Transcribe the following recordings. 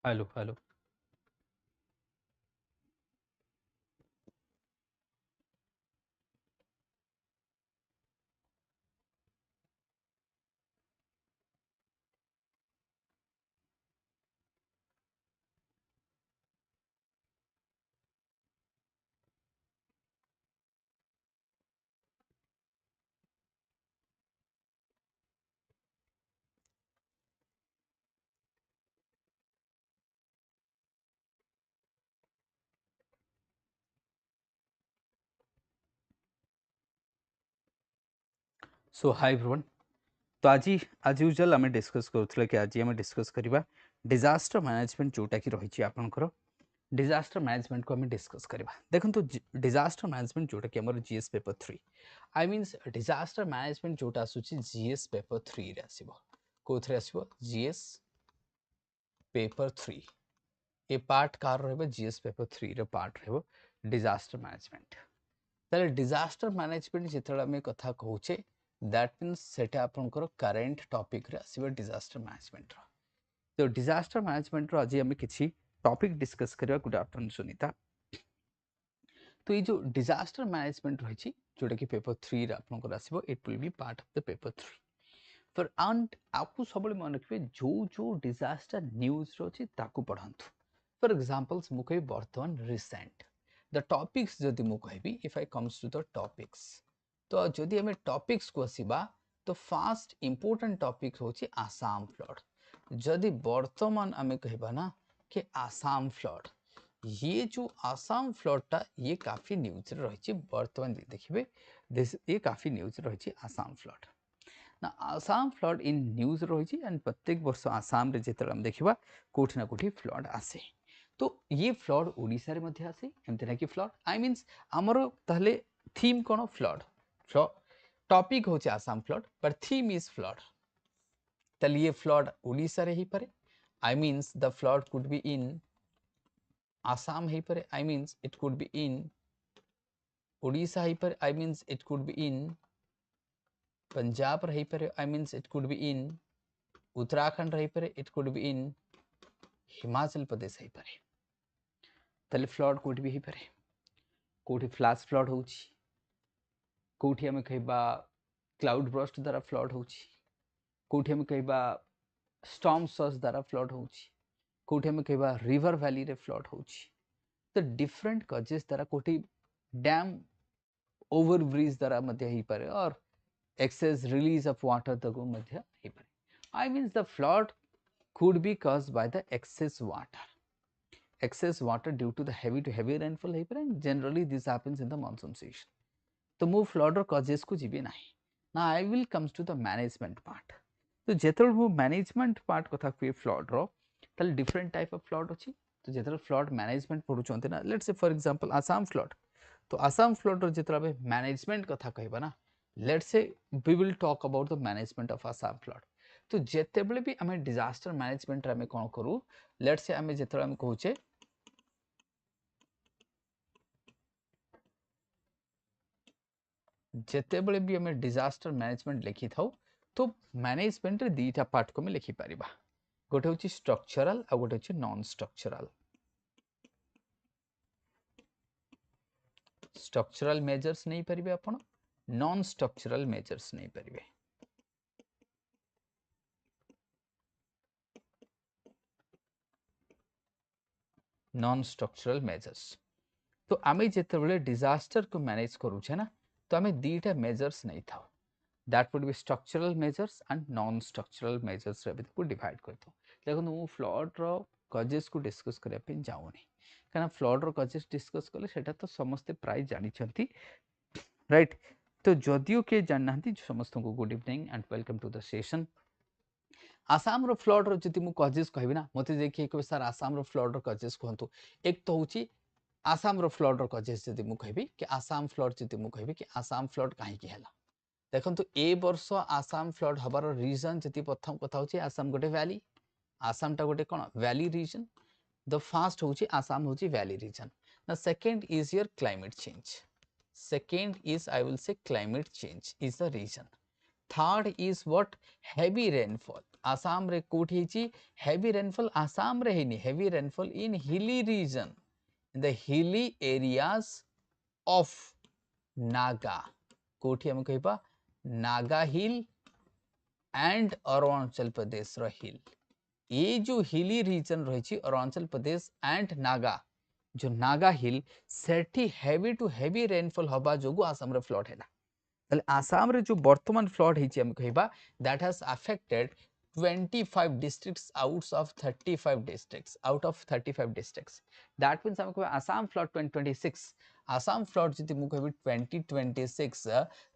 Hello hello. So hi everyone. तो आज usual आम डिस्कस करूँ कि आज आम डिस्कस करवा डिजास्टर मैनेजमेंट जोटा कि रही आपंकर डिजास्टर मैनेजमेंट को आम डिस्कस करवा। देखो डिजास्टर मैनेजमेंट जोटा कि आम GS paper 3 I means disaster management जोटा आसूची जीएस पेपर 3 रे आसीबो। कोथरे आसीबो जीएस पेपर 3 ए पार्ट कार रहबो जीएस पेपर 3 रे पार्ट रहबो डिजास्टर मैनेजमेंट। ताले डिजास्टर मैनेजमेंट जिते आम कथा कहूचे दैट मीन्स सेटा आपनकर करेंट टॉपिक रे आसीबो डिजास्टर मैनेजमेंट रो। तो डिजास्टर मैनेजमेंट रो आज हम किछि टॉपिक डिस्कस करबा। Good afternoon Sunita. तो ये जो डिजास्टर मैनेजमेंट रही जोटा कि पेपर 3 रे आपनकर आसीबो it will be part of the paper 3 for and आपको सब मन रखिए जो जो डिजास्टर न्यूज रोची ताकू पढ़ंतु। फॉर एग्जांपल्स मु कहि वर्तमान रिसेंट द टॉपिक्स जदि मु कहबी if I comes to the topics तो जदि हमें टॉपिक्स को आसीबा तो फास्ट इंपोर्टेंट टॉपिक होची आसाम फ्लड। जदि वर्तमान आमे कहबा ना कि आसाम फ्लड ये जो आसाम फ्लड टा ये काफी न्यूज रही वर्तमान देखिए ये काफी न्यूज रही आसाम फ्लड ना आसाम फ्लड इन न्यूज रही एंड प्रत्येक वर्ष आसाम रे जेते हम देखिबा कोठी ना कोठी फ्लड आसे। तो ये फ्लड ओडिसा रे मध्ये आसे एमते ना कि फ्लड आई मींस हमरो ताहले थीम कोन फ्लड टॉपिक होचे आसाम फ्लड पर थीम इज फ्लड। ताहले ये फ्लड ओडिसा रे ही पारे I means the flood could be in Assam ही पारे I means it could be in Odisha ही पारे I means it could be in Punjab रही पारे I means it could be in Uttarakhand रही पारे it could be in Himachal Pradesh ही पारे। ताले फ्लड कोठी भी ही पारे कोठी फ्लैश फ्लड होची कोठी हमें कहबा क्लाउड बर्स्ट द्वारा फ्लड होची कोठी हमें कहबा स्टॉर्म सर्ज द्वारा फ्लड होची कोठी हमें कहबा रिवर वैली रे फ्लड होची। तो डिफरेंट कजेस द्वारा कोठी डैम ओवर ब्रिज द्वारा मध्य ही पारे और excess release of water तक मध्य ही पारे। I means the flood could be caused by the excess water due to the heavy to heavy rainfall ही पारे and generally this happens in the monsoon season। तो मु flood रो causes को जीबे नाही ना I will comes to the management part। तो जेतल मु management part कथा कुए flood रो तल different type of flood अछि। तो जेतल flood management पढुचंते ना let's say for example Assam flood तो Assam flood रो जेतल बे management कथा कहबा ना let's say we will talk about the management of Assam flood। तो जेतेबेले भी हमें डिजास्टर मैनेजमेंट हमें कोन करू लेट्स से हमें जेतल हम कहूचे जेतेबेले भी हमें डिजास्टर मैनेजमेंट लिखि थाउ तो मैनेजमेंट रे दीटा पार्ट को में लिखि परिबा गोटे होची स्ट्रक्चरल आ गोटे होची नॉन स्ट्रक्चरल। स्ट्रक्चरल मेजर्स नहीं परिबे आपण नॉन स्ट्रक्चरल मेजर्स नहीं परिबे। नॉन स्ट्रक्चरल मेजर्स तो आमे जेतेबेले डिजास्टर को मैनेज करूछे ना तो आमे दीटा मेजर्स नहीं थाउ that would be structural measures and non structural measures रे को डिवाइड करतो। देखो मु फ्लड रो कजेस को डिस्कस करया पे जाउनी काना फ्लड रो कजेस डिस्कस करले सेटा तो समस्त प्राय जानि छंती राइट। तो जदियो के जाननांती समस्त को good evening and welcome to the session. Assam रो फ्लड रो जति मु कजेस कहबी ना मते देखि एक सर आसाम रो फ्लड रो कजेस कहंतु एक तो होची आसाम रो फ्लड रो कजेस जति मु कहबी कि आसाम फ्लड जति मु कहबी कि आसाम फ्लड काहे कि हैला देखंतु ए वर्ष आसाम फ्लड हबार रीजन जति प्रथम कथा होची आसाम गोटे वैली आसाम टा गोटे कोन वैली रीजन द फर्स्ट होची आसाम होची वैली रीजन ना second is your climate change second is I will say climate change is the reason third is what heavy rainfall Assam रे कोठी हिची हेवी रेनफॉल आसाम रे हेनी heavy rainfall in hilly region in the hilly areas of Naga कोठी हम कहबा Naga hill and Arunachal Pradesh रो हिल ये जो हिली रीजन रही अरुणाचल प्रदेश एंड नागा जो नागा हिल सेठी हेवी टू हेवी रेनफॉल हवा जोगु आसाम रे फ्लड हैला ताले आसाम रे जो वर्तमान फ्लड हिची हम कहबा that has affected 25 districts out of 35 districts that means हम कहबा आसाम फ्लड 2026 आसाम फ्लड जति मु कहबी 2026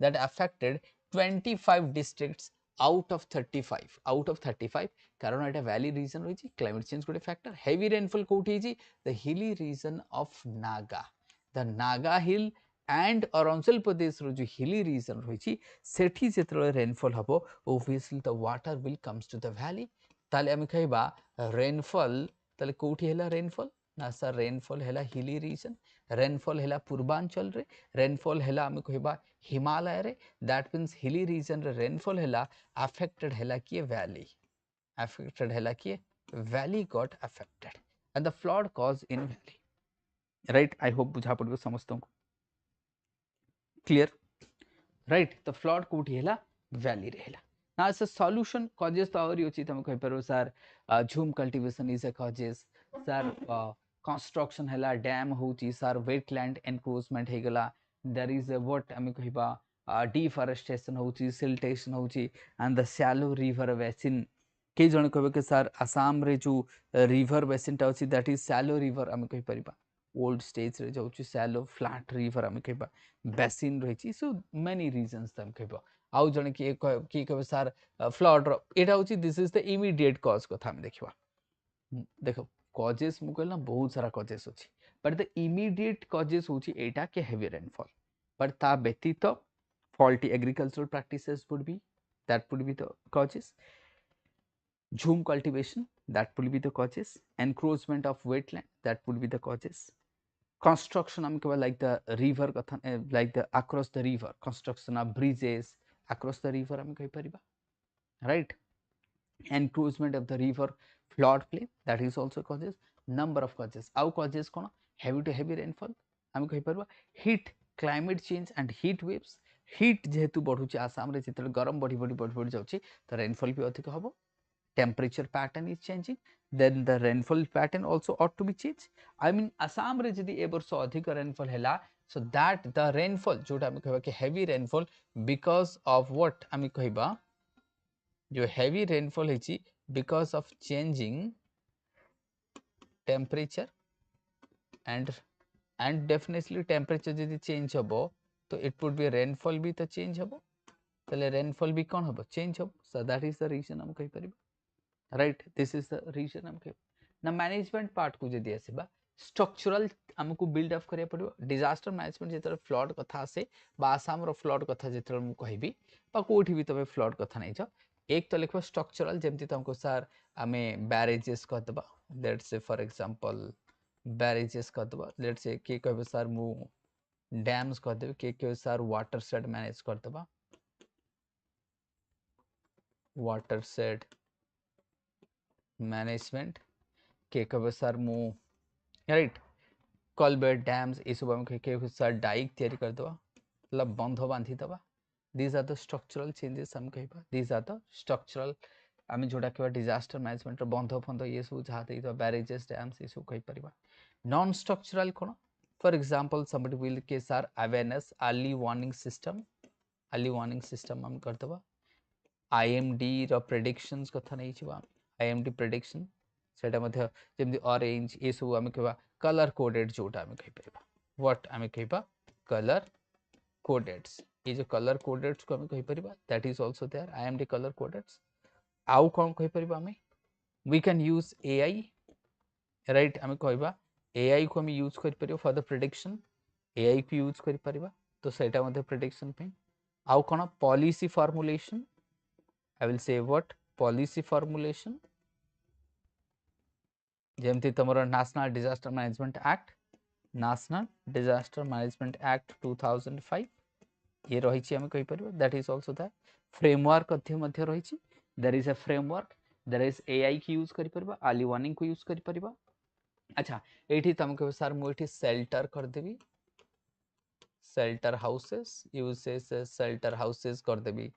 that affected 25 districts out of 35 कारण एटा वैली रीजन रही क्लाइमेट चेंज गोटे फैक्टर हेवी रेनफॉल कोठी the hilly region of Naga the Naga hill and Arunachal Pradesh रो जो हिली रीजन रही सेठी जेतले रेनफॉल हबो obviously the water will comes to the valley ताले हम कहबा रेनफॉल ताले कोठी हैला रेनफॉल ना सर रेनफॉल हैला हिली रीजन रेनफॉल हैला पूर्वांचल रे रेनफॉल हैला हम कहबा हिमालय रे दैट मीन्स हिली रीजन रे रेनफॉल हैला अफेक्टेड हैला कि valley affected hela ki valley got affected and the flood caused in valley right I hope बुझा पड़बो समस्त को clear right the flood कोठी हला valley रे हला now as a solution causes तो और योची तम कहि परबो सर झूम cultivation is a causes sir construction हला डैम होची सर वेटलैंड एनक्रोचमेंट हे गला there is a what हम कहिबा डिफॉरेस्टेशन होची सिल्टेशन होची and the shallow river basin के जन कहबे कि सर आसाम रे जो रिवर बेसिन टा अछि दैट इज शैलो रिवर हम कहि परिबा ओल्ड स्टेज रे जाउछि शैलो फ्लैट रिवर हम कहबा बेसिन रहिछि सो मेनी रीजंस हम कहबा आउ जन कि कहबे सर फ्लड रो एटा होछि this is the immediate cause कथा हम देखिबा देखो कॉजेस मु कहला बहुत सारा कॉजेस अछि बट द इमीडिएट कॉजेस होछि एटा के हेवी रेनफॉल बट ता व्यतीत faulty agricultural practices would be the causes Jhum cultivation, that will be the causes. Encroachment of wetland, that would be the causes. Construction, like the river, like the across the river, construction of bridges across the river, right? Encroachment of the river floodplain, that is also causes. Number of causes. Our causes kono heavy to heavy rainfall, heat, climate change and heat waves. Heat जेहेतु बढ़ुची आसाम रे जितले गरम बढ़ी जाउची तो rainfall भी अधिक हबो temperature pattern is changing then the rainfall pattern also ought to be changed I mean assam re jodi ever so adhika rainfall hela so that the rainfall jota ami कहबा कि heavy rainfall because of what ami कहबा जो heavy rainfall हेची because of changing temperature and definitely temperature जदी change हबो तो it would be rainfall भी तो change हबो तले rainfall भी कोन हबो change हबो so that is the reason हम कहि परिबा right this is the reason हम के ना मैनेजमेंट पार्ट को जदी आसीबा स्ट्रक्चरल हमकु बिल्ड अप करिया पड़िबो डिजास्टर मैनेजमेंट जेतर फ्लड कथा आसे बा आसाम रो फ्लड कथा जेतर मु कहिबी बा कोठी भी तबे फ्लड कथा नै छ एक तो लिखबो स्ट्रक्चरल जेमति तुमको सर हमें बैरेजेस क दबा let's say for example barrages क दबा लेट्स से के कहबे सर मु डैम्स क देबे के सर वाटर शेड मैनेज कर दबा वाटर शेड मैनेजमेंट के कहबे सर मु राइट कलबेट डैम्स ए सब हम के सर डाइक तैयारी कर दबा मतलब बंध बांधी दबा these are the structural changes हम कहबा these are the structural आमे जोडा कहबा डिजास्टर मैनेजमेंट रो बंध फंध ये सब जहा दे तो बैरेजेस डैम्स ए सब कहि परिबा नॉन स्ट्रक्चरल कोन फॉर एग्जांपल somebody will के सर अवेयरनेस अर्ली वार्निंग सिस्टम हम कर दबा IMD रो प्रेडिक्शंस कथा नै छिबा IMD prediction सेटा मध्ये जेमि ऑरेंज ए सब हम कहबा कलर कोडेड जोटा हम कहि परिबा व्हाट हम कहबा कलर कोडेड्स ये जो कलर कोडेड्स को हम कहि परिबा that is also there IMD colour codeds आउ कोन कहि परिबा हम we can use AI right हम कहबा AI को हम यूज कर परिबा फॉर द प्रेडिक्शन AI को यूज कर परिबा तो सेटा मध्ये प्रेडिक्शन पे आउ कोन policy formulation I will say what policy formulation जेमती तमरो नेशनल डिजास्टर मैनेजमेंट एक्ट 2005 ये रही छी हम कहि परबो that is also the framework मध्य रही छी there is a framework there is AI की यूज करि परबा अर्ली वार्निंग को यूज करि परबा अच्छा एठी तुमको सर मु एठी शेल्टर कर देबी shelter houses uses shelter houses कर देबी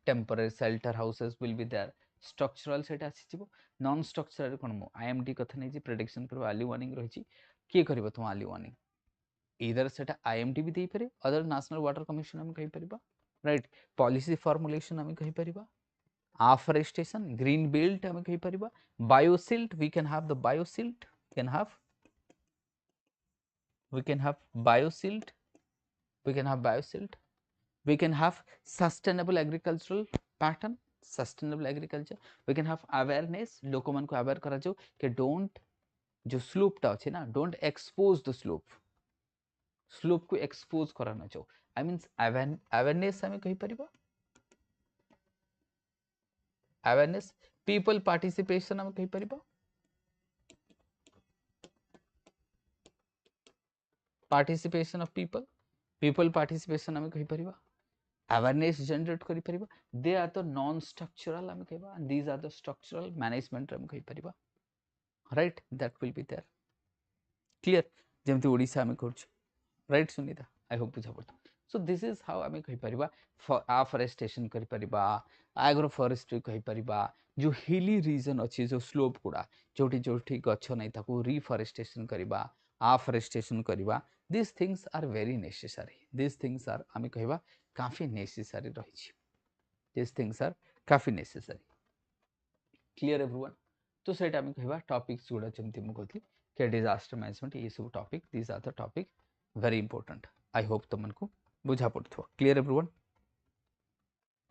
temporary shelter houses will be there structural सेटा आसी जिवो non structural कोन मु IMD कथा नै जी prediction करबा अर्ली वार्निंग रहिछि की करबो तुम अर्ली वार्निंग इधर सेटा IMD भी देई पारे अदर नेशनल वाटर कमिशन हम कहि परिबा राइट पॉलिसी फॉर्मुलेशन हम कहि परिबा afforestation green belt हम कहि परिबा biosilt we can have the biosilt we can have biosilt we can have biosilt we can have sustainable agricultural pattern sustainable agriculture we can have awareness लोक मन को aware करा जो कि डोंट जो slope टा अछि ना डोंट एक्सपोज द स्लोप को एक्सपोज करा न जो आई मींस अवेयरनेस हम कहि परिबा अवेयरनेस पीपल पार्टिसिपेशन हम कहि परिबा पार्टिसिपेशन ऑफ पीपल पार्टिसिपेशन हम कहि परिबा awareness generate करि परिबा they are the non structural हम कहबा these are the structural management हम कहि परिबा right that will be there clear जेमति ओडिसा हम करछ राइट सुनीता आई होप बुझा पड़त सो दिस इज हाउ हम कहि परिबा afforestation करि परिबा एग्रो फॉरेस्ट्री कहि परिबा जो हिली रीजन अछि जो स्लोप गुडा जोठी जोठी गछ नै ताकू रिफॉरेस्टेशन करिबा afforestation करिबा these things are very necessary these things are हम कहबा काफी नेसेसरी रही these things are काफी नेसेसरी क्लियर एवरीवन तो सेटा हम कहबा टॉपिक्स गुडा जेमति मु कहथि के डिजास्टर मैनेजमेंट ये सब topic these are the topic very important I hope तुमको बुझा पड़थो क्लियर एवरीवन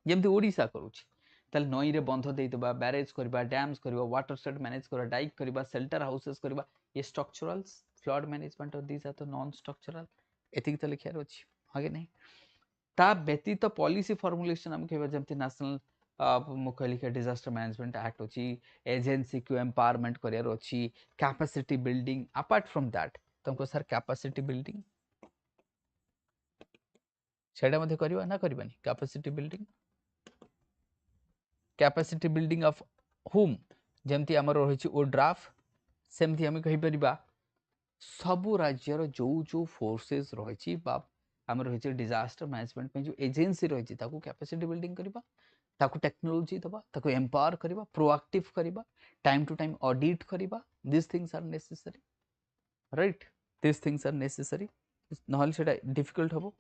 जेमति ओडिसा करूची तल नई रे बंध देई दबा बैरेज करबा डैम्स करबा वाटर शेड मैनेज करबा डाइक करबा शेल्टर हाउसेस करबा ये स्ट्रक्चरल्स फ्लड मैनेजमेंट और these are the non structural एतिक त लिखियार अछि आगे नहीं ता व्यतीत पॉलिसी फॉर्मुलेशन हम कहबा जेमति नेशनल मु कहली के डिजास्टर मैनेजमेंट एक्ट अछि एजेंसी को एम्पावरमेंट करियर अछि capacity building apart from that तुमको सर कैपेसिटी बिल्डिंग सेडा मध्ये करबा ना करबानी कैपेसिटी बिल्डिंग ऑफ होम जेमति हमर रहिछि ओ ड्राफ्ट सेमति हम कहि परिबा सबु राज्यर जो जो फोर्सेस रहिछि बा हमर रहिछि डिजास्टर मैनेजमेंट में जो एजेंसी रहिछि ताकू कैपेसिटी बिल्डिंग करबा ताकू टेक्नोलॉजी दबा ताकू एम्पावर करबा प्रोएक्टिव करबा टाइम टू टाइम ऑडिट करबा this things are necessary right this things are necessary नहल सेटा डिफिकल्ट हबो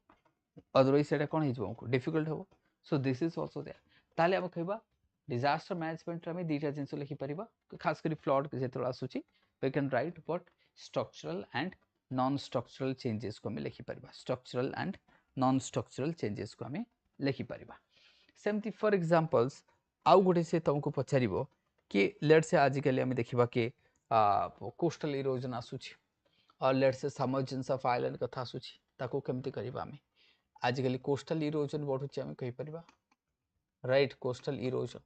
अदरवाइज सेटा कोन हिजबो हमको डिफिकल्ट हबो so this is also there ताले हम कहबा डिजास्टर मैनेजमेंट रे दीटा जिंस लिखि परिबा खास करी फ्लड जेतरा आसुची we can right what structural and non structural changes को हमें लिखि परिबा structural and non structural changes को हमें लिखि परिबा सेमती फॉर एग्जांपल्स आउ गोटे से तुमको पचारिबो कि लेट्स से आजिकली हमें देखिबा कि कोस्टल इरोजन आसुची और let's say submergence of island कथा आसुची ताको केमती करिबा हमें आजिकली कोस्टल इरोजन बढ़ुची हमें कहि परिबा राइट कोस्टल इरोजन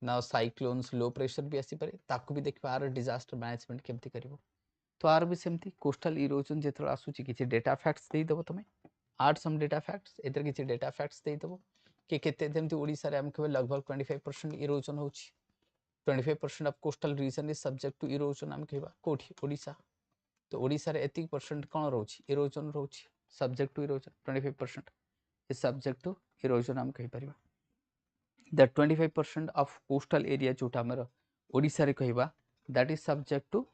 ना साइक्लोन्स लो प्रेशर भी आसी पारे ताकू भी देखिबा आर डिजास्टर मैनेजमेंट केमती करिवो तो आर भी सेमती कोस्टल इरोजन जेतरा आसुची किछि डेटा फैक्ट्स देई देबो तमे आठ सम डेटा फैक्ट्स एतर किछि डेटा फैक्ट्स देई देबो कि केते जेमती ओडिसा रे हम कहबे लगभग 25% इरोजन होची 25% of coastal region is subject to erosion हम कहबा कोठी ओडिसा तो ओडिसा रे एतिक परसेंट कोन रहउची इरोजन रहउची subject to erosion 25% is subject to erosion हम कहि परिबा that 25% of coastal area जोटा हमर ओडिसा रे कहबा that is subject to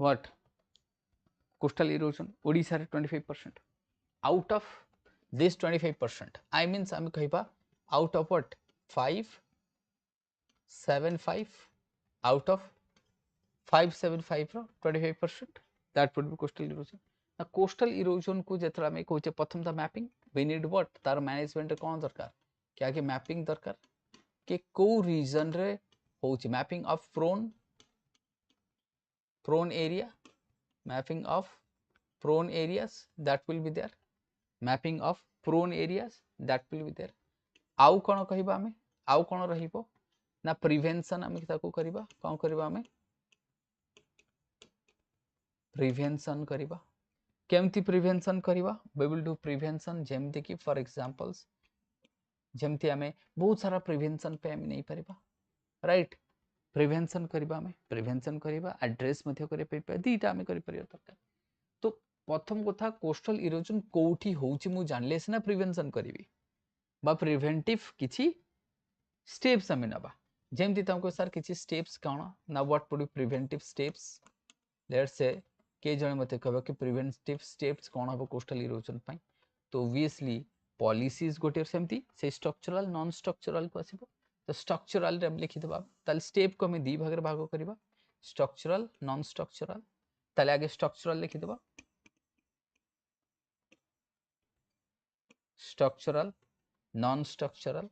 what coastal erosion Odisha रे 25% out of this 25% I means हम कहबा out of what 575 out of 575 रो 25% that would be coastal erosion ना कोस्टल इरोजन को जेतरा में कहचे प्रथम the mapping we need what तार मैनेजमेंट कोन दरकार क्या कि मैपिंग दरकार कि को रीजन रे होची mapping of prone area mapping of prone areas that will be there mapping of prone areas that will be there आउ कोन कहिबा हमें आउ कोन रहिबो ना प्रिवेंशन हमें ताको करबा कोन करबा हमें प्रिवेंशन करबा केमती प्रिवेंशन करबा वी विल डू प्रिवेंशन जेमते कि फॉर एग्जांपल्स जमती आमे बहुत सारा प्रिवेंशन पे आमे नहीं परिबा राइट प्रिवेंशन करबा आमे प्रिवेंशन करबा एड्रेस मध्ये करे पे दीटा आमे करि परियो दरकार तो प्रथम कथा कोस्टल इरोजन कोठी होउची मु जानले सिना प्रिवेंशन करिवि बा प्रिवेंटिव किछि स्टेप्स आमे नबा जेमति तमको सर किछि स्टेप्स काना ना what would B preventive steps let's say के जणे मते कहबो कि प्रिवेंटिव स्टेप्स कोन हबो कोस्टल इरोजन पई तो ऑब्वियसली पॉलिसीज गोटे सेमती से स्ट्रक्चरल नॉन स्ट्रक्चरल को आसीबो तो स्ट्रक्चरल रे हम लिखि देबा ताल स्टेप को हम दी भाग रे भाग करबा स्ट्रक्चरल नॉन स्ट्रक्चरल ताले आगे स्ट्रक्चरल लिखि देबा structural non structural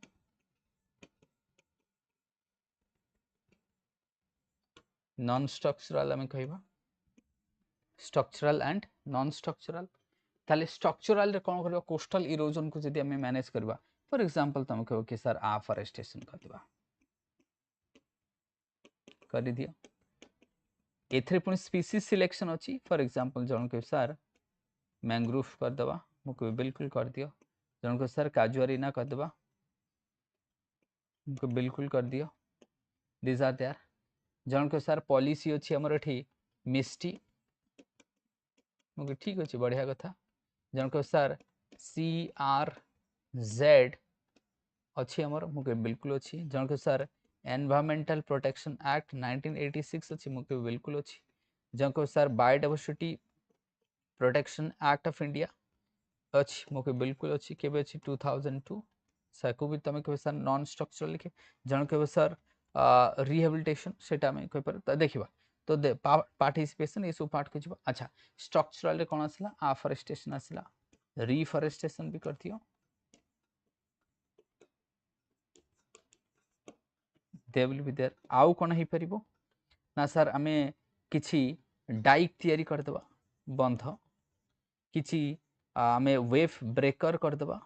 non structural हमें कहबा स्ट्रक्चरल एंड नॉन स्ट्रक्चरल ताले स्ट्रक्चरल रे कोन करबा कोस्टल इरोजन को जदी हमें मैनेज करबा फॉर एग्जांपल तुम कहबो कि सर आफ्रेस्टेशन कर दिबा कर दियो एथरे पुनी स्पीसीज सिलेक्शन अछि फॉर एग्जांपल जन के सर मैंग्रोव कर दबा मुको बिल्कुल कर दियो जन को सर काजुआरीना कर दबा मुको बिल्कुल कर दियो दिस आर देयर जन को सर पॉलिसी अछि हमर एठी मिस्टी मुको ठीक अछि बढ़िया कथा जन को सर सी आर जेड अच्छी हमर मुके बिल्कुल अच्छी जन को सर एनवायरमेंटल प्रोटेक्शन एक्ट 1986 अच्छी मुके बिल्कुल अच्छी जन को sir biodiversity protection act of India अच्छी मुके बिल्कुल अच्छी केबे अच्छी 2002 साको भी तमे कहबे सर नॉन स्ट्रक्चरल लिखे जन कहबे सर रिहेबिलिटेशन सेटा में कहि पर त देखिबा तो दे पार्टिसिपेशन ये सब पार्ट को जिबा अच्छा स्ट्रक्चरल रे कोन आसला आफ्रेस्टेशन आसला रिफॉरेस्टेशन भी करथियो दे विल बी देयर आउ कोन हे परिबो ना सर आमे किछि डाइक तयारी कर देबा बंध किछि आमे वेव ब्रेकर कर देबा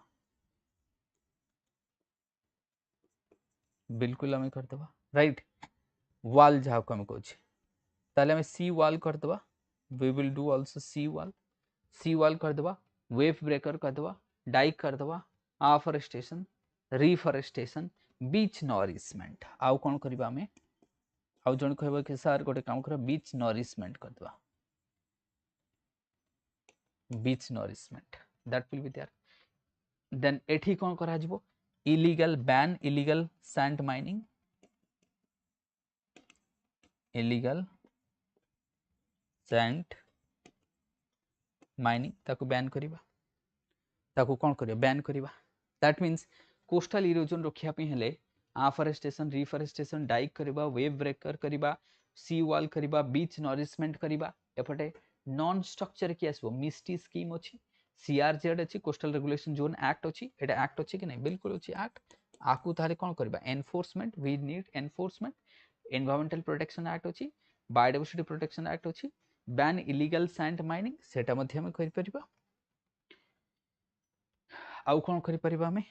बिल्कुल आमे कर देबा राइट वॉल जाहा को हम कहछि ताले आमे सी वॉल कर देबा we will do also sea wall कर देबा वेव ब्रेकर कर देबा डाइक कर देबा आफ्रेस्टेशन रिफॉरेस्टेशन बीच नॉरिशमेंट आउ कोन करबा आमे आउ जण कहबो कि सर गोटे काम कर बीच नॉरिशमेंट कर देबा beach nourishment that will be there then एठी कोन करा जिवो illegal ban illegal sand mining illegal sand mining ताको बैन करिबा ताको कोन करिया बैन करिबा दैट मींस कोस्टल इरोजन रखिया पे हेले आफ्रेस्टेशन रिफॉरेस्टेशन डाइक करिबा वेव ब्रेकर करिबा सी वॉल करिबा बीच नॉरिशमेंट करिबा एपटे नॉन स्ट्रक्चर की आसबो मिस्टी स्कीम अछि सीआरजेड अछि कोस्टल रेगुलेशन जोन एक्ट अछि एटा एक्ट अछि कि नै बिल्कुल अछि एक्ट आकु तारे कोन करिबा enforcement we need enforcement environmental protection act अछि बायोडायवर्सिटी प्रोटेक्शन एक्ट अछि बैन इलीगल सैंड माइनिंग सेटा मध्ये हम करि परिबा आउ कोन करि परिबा हमें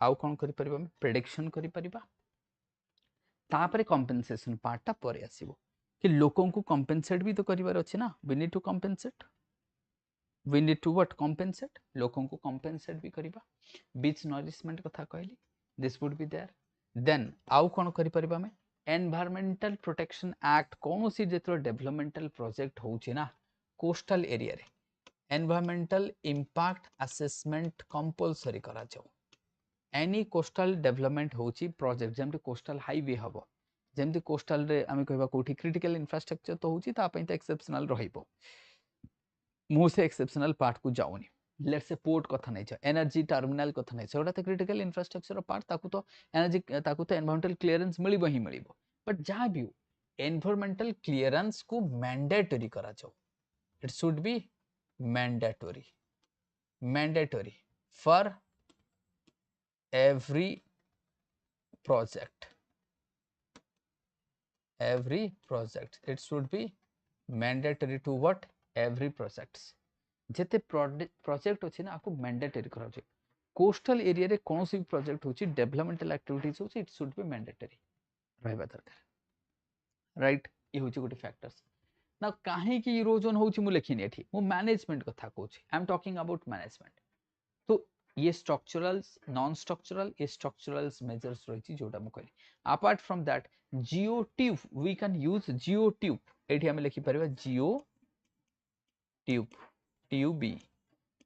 आउ कोन करि परिबा हमें प्रेडिक्शन करि परिबा तापरे कंपेंसेशन पार्टटा परे आसीबो कि लोकों को कंपेंसेट भी तो करिवार अछि ना we need to compensate we need to what compensate लोकों को कंपेंसेट भी करिबा बीच नॉरिशमेंट कथा कहली this would be there then आउ कोन करि परिबा हमें एनवायरमेंटल प्रोटेक्शन एक्ट कोनोसी जेतरो डेवलपमेंटल प्रोजेक्ट होउछि ना कोस्टल एरिया रे एनवायरमेंटल इंपैक्ट असेसमेंट कंपलसरी करा जाऊ एनी कोस्टल डेवलपमेंट होउछि प्रोजेक्ट जेमति कोस्टल हाईवे हबो जेमति कोस्टल रे आमे कहबा कोठी क्रिटिकल इंफ्रास्ट्रक्चर तो होउछि ता पई त एक्सेप्शनल रहिबो मु से एक्सेप्शनल पार्ट को जाउनी लेट्स से पोर्ट कथा नै छ एनर्जी टर्मिनल कथा नै छ ओटा त क्रिटिकल इंफ्रास्ट्रक्चर पार्ट ताकू तो एनर्जी ताकू तो एनवायरमेंटल क्लियरेंस मिलिबो ही मिलिबो बट जहां भी एनवायरमेंटल क्लियरेंस को मैंडेटरी करा जाऊ it should B mandatory for every project it should be mandatory to what every projects जेते प्रोजेक्ट अछि ना आपको मैंडेटरी करा छै कोस्टल एरिया रे कोनोसी भी प्रोजेक्ट होछि डेवलपमेंटल एक्टिविटीज होछि इट शुड बी मैंडेटरी रहबा दरकार राइट ई होछि गोटे फैक्टर्स ना काहे कि इरोजन होछि मु लेखिनी एठी मु मैनेजमेंट कथा कहूछि I am talking about management तो ये स्ट्रक्चरल्स नॉन स्ट्रक्चरल ये स्ट्रक्चरल्स मेजर्स रही जोटा मु कहली apart from that geo tube we can use geo tube एठी हम लिखि परबा जियो ट्यूब ट्यूबी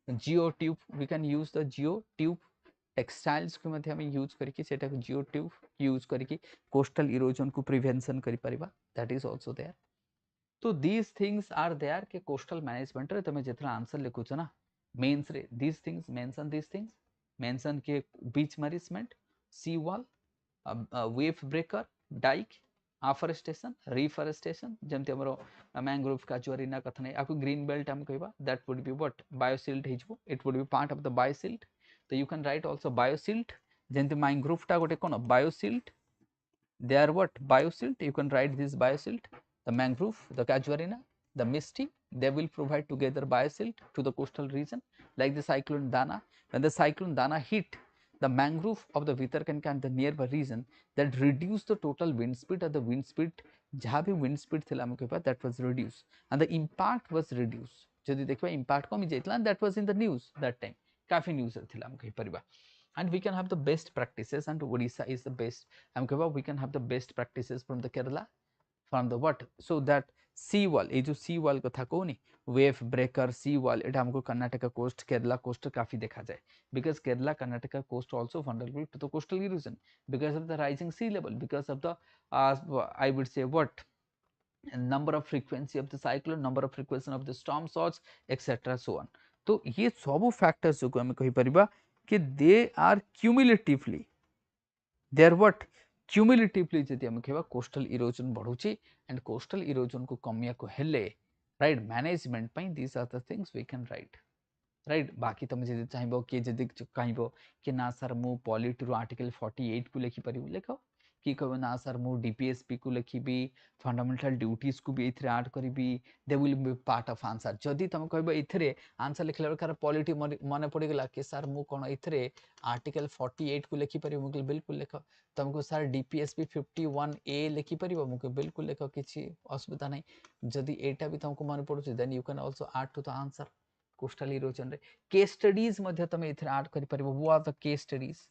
geo tube we can use the geo tube textiles को मध्य हम यूज करके सेटा को जियो ट्यूब यूज करके कोस्टल इरोजन को प्रिवेंशन करि परबा दैट इज आल्सो देयर तो दीज थिंग्स आर देयर के कोस्टल मैनेजमेंट रे तमे जेतरा आंसर लिखुछ ना मेंस रे दीज थिंग्स मेंशन के beach management sea wall wave breaker dike afforestation reforestation जेमते हमरो मैंग्रोव काचुआरीना कथा नै आपको ग्रीन बेल्ट हम कहबा that would be what bioshield हिजबो it would be part of the bioshield तो you can write also bioshield जेमते मैंग्रोव टा गोटे कोन बायोसिल्ट they are what biosilt you can write this biosilt the mangrove the casuarina the misty they will provide together biosilt to the coastal region like the cyclone dana when the cyclone dana hit the mangrove of the Vitarkanika and the nearby region that reduced the total wind speed or the wind speed jaha bhi wind speed thila ame kehba that was reduced and the impact was reduced jodi dekhiba impact komi jaitla and that was in the news that time kafi news thila ame kehi pariba and we can have the best practices and Odisha is the best we can have the best practices from the Kerala from the what so that sea wall ये जो sea wall कथा कहूनी wave breaker sea wall এটা हमको Karnataka coast Kerala coast काफी देखा जाए because Kerala Karnataka coast also vulnerable to the coastal erosion because of the rising sea level because of the I would say what number of frequency of the cyclone number of frequency of the storm surge etc so on तो ये सब factors जो हमें कहि परिबा कि they are cumulatively they are what cumulatively जति हम कहबा coastal erosion बढ़ुची and coastal erosion को कमिया को हेले right management पई these are the things we can write right बाकी तुम जदि चाहिबो कि जदि कहबो कि ना सर मु पॉलिटी रो आर्टिकल 48 को लिखि परिबो लेखो कि कहबो ना सर मु डीपीएसपी को लिखिबी फंडामेंटल ड्यूटीज को भी इथरे ऐड करिबी they will be part of answer जदि तुम कहबो इथरे आंसर लिखला बेकार पॉलिटी मने पड़ी गेला कि सर मु कोन इथरे आर्टिकल 48 को लिखि परिबो मुके बिल्कुल लेखो तुमको सर डीपीएसपी 51 ए लिखि परिबो मुके बिल्कुल लेखो किछि असुविधा नै जदि एटा भी तुमको मने पड़ुछि then you can also add to the answer coastal erosion रे केस स्टडीज मध्य तमे इथरे ऐड करि परिबो वो आर द केस स्टडीज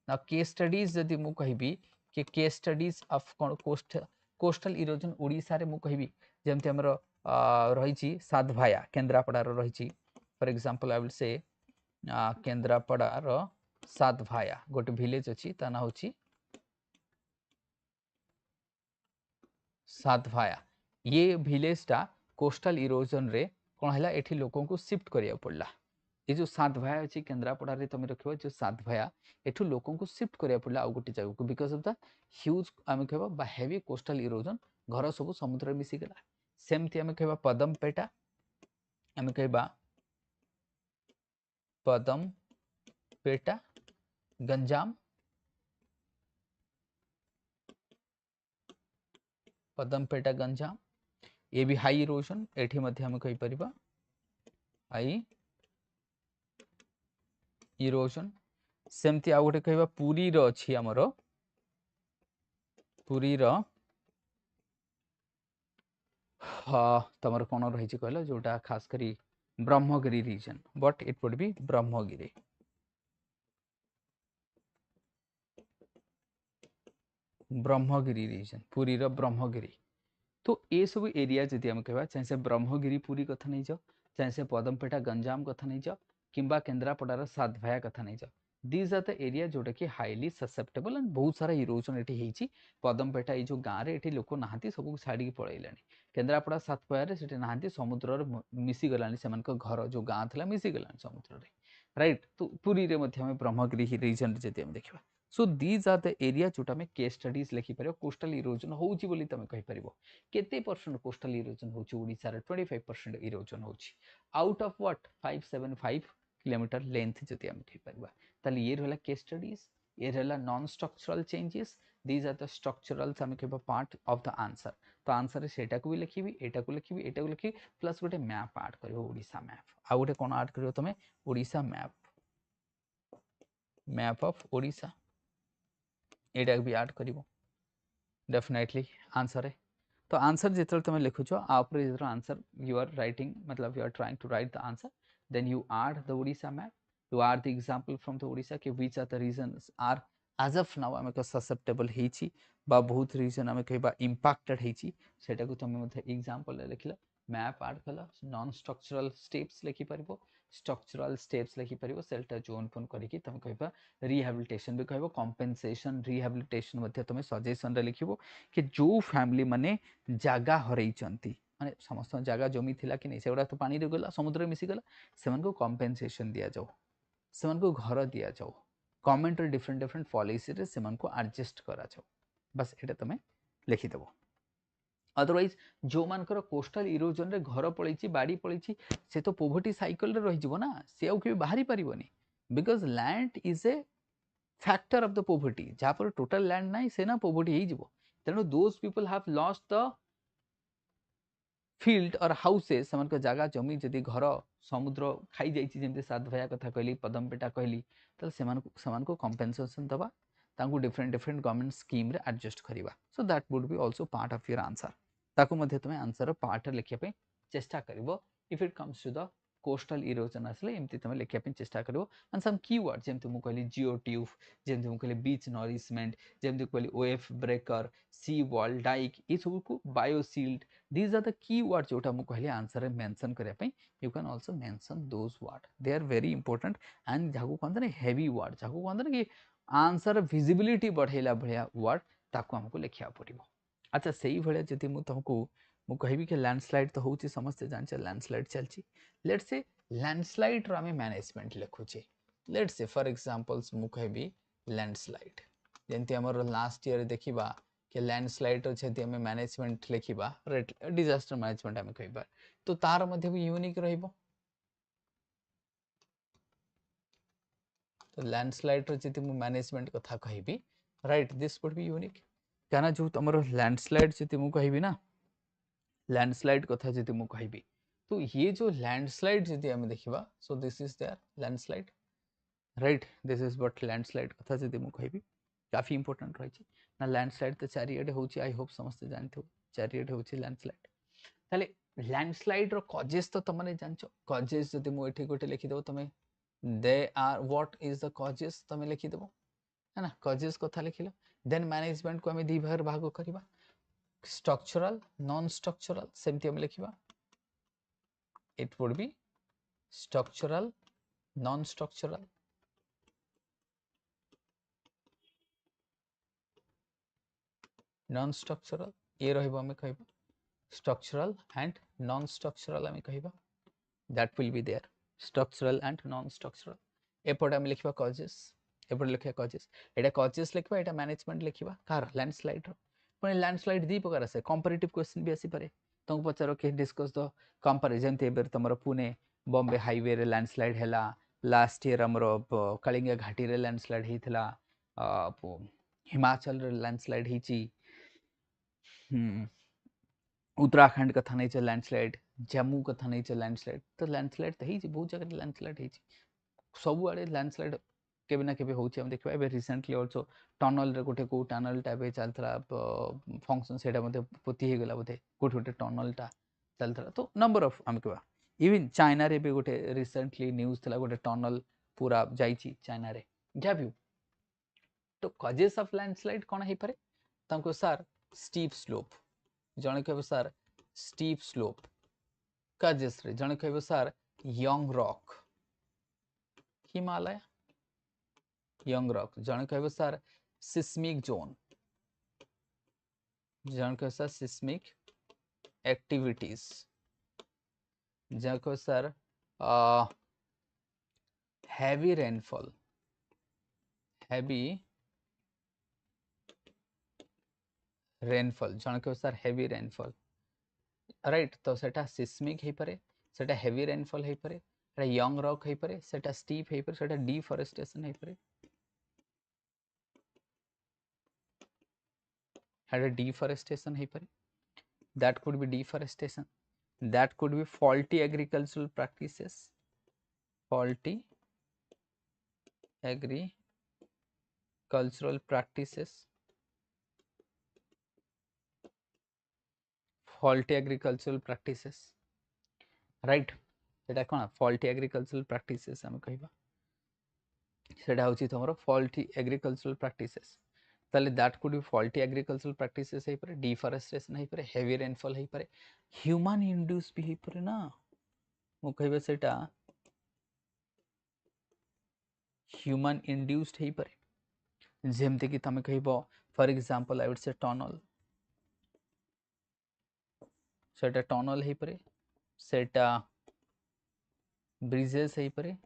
ना केस स्टडीज जदि मु कहिबी कि case studies of coastal erosion Odisha रे मु कहिबी जेमते हमर रहिछि सातभाया केंद्रापड़ा रो रहिछि फॉर एग्जांपल आई विल से केंद्रापड़ा रो सातभाया गोटे विलेज अछि ता ना होछि सातभाया ये विलेज टा कोस्टल इरोजन रे कोन हला एठी लोकन को शिफ्ट करिया पड़ला ये जो सात भाया अछि केंद्रापड़ा रे तुम रखिबो जो सात भाया एठु लोकन को शिफ्ट करिया पड़ला आ गोटे जगह को बिकॉज ऑफ द ह्यूज आमे कहबा बा हेवी कोस्टल इरोजन घर सब समुद्र में मिसी गेला सेमति आमे कहबा पदमपेटा आमे कहबा पदमपेटा गंजाम पदमपेटा गंजाम ये भी हाई इरोजन एठी मध्ये हम कहि परिबा हाई इरोजन सेमती आ गोटे कहबा पुरी रो अछि हमरो पुरी रो तमर कोन रहि छि कहलो जोटा खास करी Brahmagiri region but it would be Brahmagiri region Puri रो ब्रह्मगिरी तो ये सब एरिया जदि हम कहबा चाहे से ब्रह्मगिरी पुरी कथा नै जाओ चाहे से पदमपेटा गंजाम कथा नै जाओ किंबा केंद्रापड़ा रो सातभाया कथा नै जाओ दीज आर द एरिया जोटा कि हाईली ससेप्टेबल एंड बहुत सारा इरोजन एठी हेची पदमपेटा ये जो गाँ रे एठी लोक नाहंती सब छाड़ी पळैलानी केंद्रापड़ा सातभाया रे सेठी नाहंती समुद्र रे मिसी गलानी सेमान को घर जो गाँ थला मिसी गलानी समुद्र रे राइट तो पुरी रे मध्य हम ब्रह्मगिरी रीजन जदि हम देखबा so these are the area जोटा में केस स्टडीज लिखि परियो कोस्टल इरोजन होउची बोली तमे कहि परिबो केते परसेंट कोस्टल इरोजन होउची ओडिसा रे 25% इरोजन होउची out of what 575 kilometre length जति हम कहि परबा ताले ये रहला केस स्टडीज ये रहला non structural changes these are the structural हम कहबा पार्ट ऑफ द आंसर तो आंसर रे सेटा को भी लिखिबी एटा को लिखिबी प्लस गोटे मैप ऐड करियो ओडिसा मैप आ गोटे कोन ऐड करियो तमे ओडिसा मैप ऑफ ओडिसा एटा भी ऐड करिवो डेफिनेटली आंसर है तो आंसर जितल तुम लिखुछ आपरे जितल आंसर यू आर राइटिंग मतलब you are trying to write the answer then you add the Odisha map to are the example from the Odisha कि which are the reasons are as of now आम susceptible ହେଇଛି बा बहुत reason आम कहबा impacted ହେଇଛି सेटा को तमे मते example रे लिखला मैप आड कला नॉन स्ट्रक्चरल स्टेप्स लिखि परिबो स्ट्रक्चरल स्टेप्स लिखि परिबो सेल्टा जोन फोन करिकि तमे कहबा रिहैबिलिटेशन भी कहबो कंपेंसेशन रिहैबिलिटेशन मध्ये तमे सजेशन रे लिखिबो कि जो फैमिली माने जागा हरई चंती माने समस्त जागा जमी थिला कि नै सेगुडा तो पानी रे गला समुद्र रे मिसी गला सेमन को कंपेंसेशन दिया जाओ सेमन को घर दिया जाओ गवर्नमेंट रे डिफरेंट डिफरेंट पॉलिसी रे सेमन को एडजस्ट करा जाओ बस एटा तमे लिखि देबो अदरवाइज जो मानकर कोस्टल इरोजन रे घर पळैछि बाड़ी पळैछि से तो पोवर्टी साइकिल रे रहि जिवो ना से आउ के बाहरी परिबोनी because land is a factor of the poverty जहाँ पर टोटल लैंड नाही से ना पोवर्टी हो जिवो तेणु those people have lost the field और हाउसेस सेमान को जगह जमी जदि घर समुद्र खाई जाइछि जेमते सात भया कथा कहली पदमपेटा कहली त सेमान को कंपेंसेशन दबा तांको डिफरेंट डिफरेंट गवर्नमेंट स्कीम रे एडजस्ट करिवा so that would be also part of your answer ताको मध्ये तमे आंसर पार्ट लिखिया पे चेष्टा करिवो if it comes to the coastal erosion आसले एमती तमे लिखिया पे चेष्टा करिवो एंड सम कीवर्ड जेमते मु कहली जियो ट्यूब जेमते मु कहली बीच नरिशमेंट जेमते कहली ओएफ ब्रेकर सी वॉल डाइक ई सब को बायोशील्ड these are the key words जोटा मु कहली आंसर रे मेंशन करिया पे you can also mention those words they are very important and जाको कहंत ने हेवी वर्ड जाको कहंत ने कि आंसर विजिबिलिटी बढ़ेला भलिया वर्ड ताको हमको लिखिया पड़िबो अच्छा सेही भलिया जति मु तुमको मु कहबी कि लैंडस्लाइड तो होची समस्त जानचे लैंडस्लाइड चलची लेट्स से लैंडस्लाइड रो हमें मैनेजमेंट लिखुचे लेट्स से फॉर एग्जांपल्स मु कहबी लैंडस्लाइड जेंति हमर लास्ट ईयर देखिबा कि लैंडस्लाइड जदि हमें मैनेजमेंट लिखिबा डिजास्टर मैनेजमेंट हमें कहबा तो तार मध्ये भी यूनिक रहइबो तो लैंडस्लाइड रो जदि मु मैनेजमेंट कथा कहबी right this would be unique काना जो तमरो लैंडस्लाइड जदि मु कहबी ना लैंडस्लाइड कथा जदि मु कहबी तो ये जो लैंडस्लाइड जदि हमें देखिबा so this is there landslide right this is what landslide कथा जदि मु कहबी काफी इंपोर्टेंट रही ना लैंडस्लाइड तो चारियाडे होची आई होप समस्त जानते हो चारियाडे होची लैंडस्लाइड ताले लैंडस्लाइड रो कॉजेस तो तमने जानचो कॉजेस जदि मु एठी गोटे लिखि देबो तमे they are what is the causes तमे लिखि देबो है ना कॉजेस कथा लिखिलो देन मैनेजमेंट को हमें दी भाग करबा स्ट्रक्चरल नॉन स्ट्रक्चरल सेमति हम लिखिबा it would be structural non structural non structural ये रहिबो हमें कहबा स्ट्रक्चरल एंड नॉन स्ट्रक्चरल हमें कहबा that will be there structural and non structural एपट हम लिखबा कॉजेस एपट लिखिया कॉजेस एटा कॉजेस लिखबा एटा मैनेजमेंट लिखिबा कार लैंडस्लाइड रो पण लैंडस्लाइड दी प्रकार से कंपैरेटिव क्वेश्चन भी आसी पारे तुम पचारो के डिस्कस द कंपैरिजन ते बेर तमरो पुणे बॉम्बे हाईवे रे लैंडस्लाइड हैला लास्ट ईयर हमरो कलिंगा घाटी रे लैंडस्लाइड हिथला हिमाचल रे लैंडस्लाइड हिची उत्तराखंड कथा नहीं लैंडस्लाइड जम्मू कथा नहीं लैंडस्लाइड तो लैंडस्लाइड तो ही बहुत जगह लैंडस्लाइड ही सब आड़े लैंडस्लाइड केबे ना केबे होची हम देखबा एबे रिसेंटली आल्सो टनल रे गोटे को टनल टाइप चलतला फंक्शन सेटा मध्ये पोती हे गेला बोथे गोटे गोटे टनल टा चलतला तो नंबर ऑफ हम कहबा इवन चाइना रे भी गोटे रिसेंटली न्यूज़ थला गोटे टनल पूरा जाईची चाइना रे जाबिउ तो कॉजेस ऑफ लैंडस्लाइड कोन हे पारे तमको सर स्टीप स्लोप जने कहबो सर स्टीप स्लोप कॉजेस रे जने कहबो sir young rock Himalaya young rock जने कहबो सर सिस्मिक जोन जने कहबो सर सिस्मिक एक्टिविटीज जने कहबो सर हैवी रेनफॉल जने कहबो सर हैवी रेनफॉल राइट तो सेटा सिस्मिक हे पारे सेटा हेवी रेनफॉल हे पारे सेटा यंग रॉक हे पारे सेटा स्टीप हे पारे सेटा डिफॉरेस्टेशन हे पारे हेटा डिफॉरेस्टेशन हे पारे that could be deforestation that could be faulty agricultural practices faulty agricultural practices right सेटा कोन faulty agricultural practices हम कहबा सेटा होची तमरो फॉल्टी एग्रीकल्चरल प्रैक्टिसेस ताले that could be faulty agricultural practices हे परे डिफॉरेस्टेशन हे परे हेवी रेनफॉल हे परे ह्यूमन इंड्यूस भी हे परे ना मु कहबे सेटा ह्यूमन इंड्यूस्ड हे परे जेमते कि तमे कहबो for example I would say tunnel सेटा टनल हे परे सेटा ब्रिजेस हे परे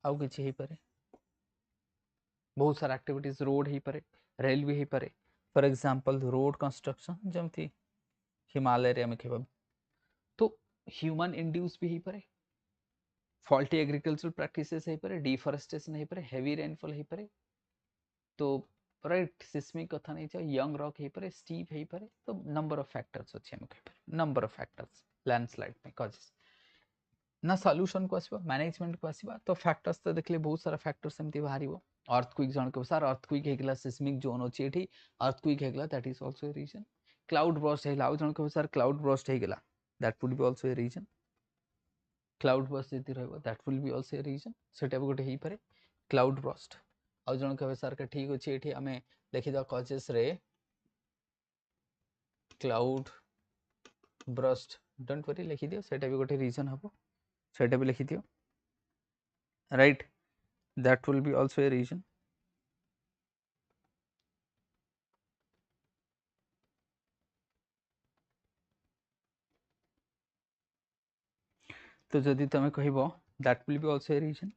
आउ किछि हे परे बहुत सारा एक्टिविटीज रोड ही परे रेलवे ही परे फॉर एग्जांपल रोड कंस्ट्रक्शन जमती हिमालय रे में खेब तो ह्यूमन इंड्यूस भी ही परे फॉल्टी एग्रीकल्चरल प्रैक्टिसेस ही परे डिफॉरेस्टेशन ही परे हेवी रेनफॉल ही परे तो राइट सिस्मिक कथा नहीं चाहिए यंग रॉक ही परे स्टीप ही परे तो नंबर ऑफ फैक्टर्स अच्छे में खेब नंबर ऑफ फैक्टर्स लैंडस्लाइड में कॉजेस ना सॉल्यूशन को आसीबा मैनेजमेंट को आसीबा तो फैक्टर्स तो देखले बहुत सारा फैक्टर्स एमती बाहरिबो अर्थक्वेक जण के सर अर्थक्वेक हेगला सिस्मिक जोन अछि एठी अर्थक्वेक हेगला that is also a reason cloudburst हेगला आउ जण के सर क्लाउड बर्स्ट हेगला that would be also a reason cloudburst जति रहबो that will be also a reason सेटा भी गोटे हेई पारे क्लाउड बर्स्ट आउ जण के सर के ठीक अछि एठी हमें देखि द कॉजेस रे क्लाउड बर्स्ट डोंट वरी लिखि दियो सेटा भी गोटे रीजन हबो सेटा भी लिखि दियो right that will be also a region तो जदि तमे कहबो that will be also a region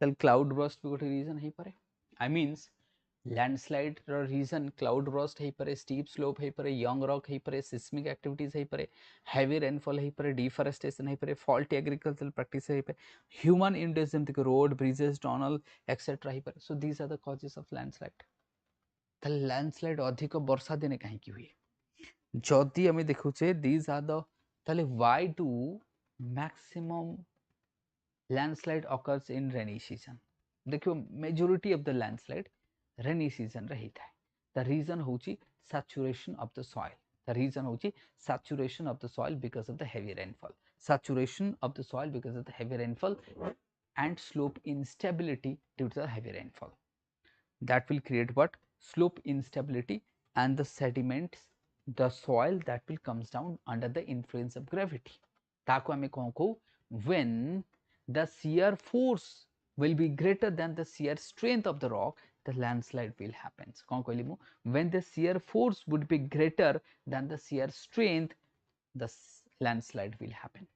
तल cloud burst भी गोटे रीजन हे पारे आई मीन्स लैंडस्लाइड रो रीजन क्लाउड बर्स्ट हे पारे स्टीप स्लोप हे पारे यंग रॉक हे पारे सिस्मिक एक्टिविटीज हे पारे हेवी रेनफॉल हे पारे डिफॉरेस्टेशन हे पारे फॉल्टी एग्रीकल्चरल प्रैक्टिस हे पारे ह्यूमन इंड्यूस जेमति रोड ब्रिजेस टनल एक्सेट्रा हे पारे so these are the causes of landslide तल लैंडस्लाइड अधिक वर्षा दिने काहे की हुए जदि आम देखुचे दीज आर द ताले why do maximum landslide occurs in rainy season देखियो majority of the landslide rainy season रे होता है द रीजन होची saturation of the soil the reason होची saturation of the soil because of the heavy rainfall saturation of the soil because of the heavy rainfall and slope instability due to the heavy rainfall that will create what slope instability and the sediments the soil that will comes down under the influence of gravity ताको हमें कौन को when the shear force will be greater than the shear strength of the rock the landslide will happen कौन कहली मु when the shear force would be greater than the shear strength the landslide will happen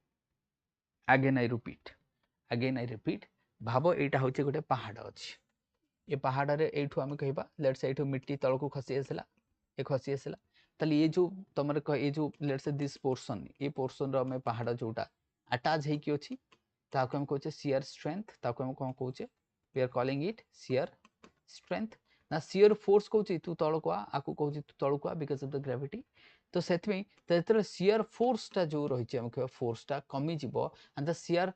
again I repeat भाबो एटा होचे गोटे पहाड़ अछि ये पहाड़ रे एठू हम कहबा लेट्स से एठू मिट्टी तळ को खसी आसला ए खसी आसला तले ये जो तमर ये जो लेट्स से दिस पोर्शन ये पोर्शन रो में पहाड़ जोटा अटैच हे कि अछि ताको हम कहचे शियर स्ट्रेंथ ताको हम कोन कहचे we are calling it shear strength ना शियर फोर्स कहची तू तळ को आकु कहची तू तळ को बिकॉज़ ऑफ द ग्रेविटी तो सेथमे तेतर शियर फोर्स ता जो रहिचे हम कह फोर्स ता कमी जिवो and the shear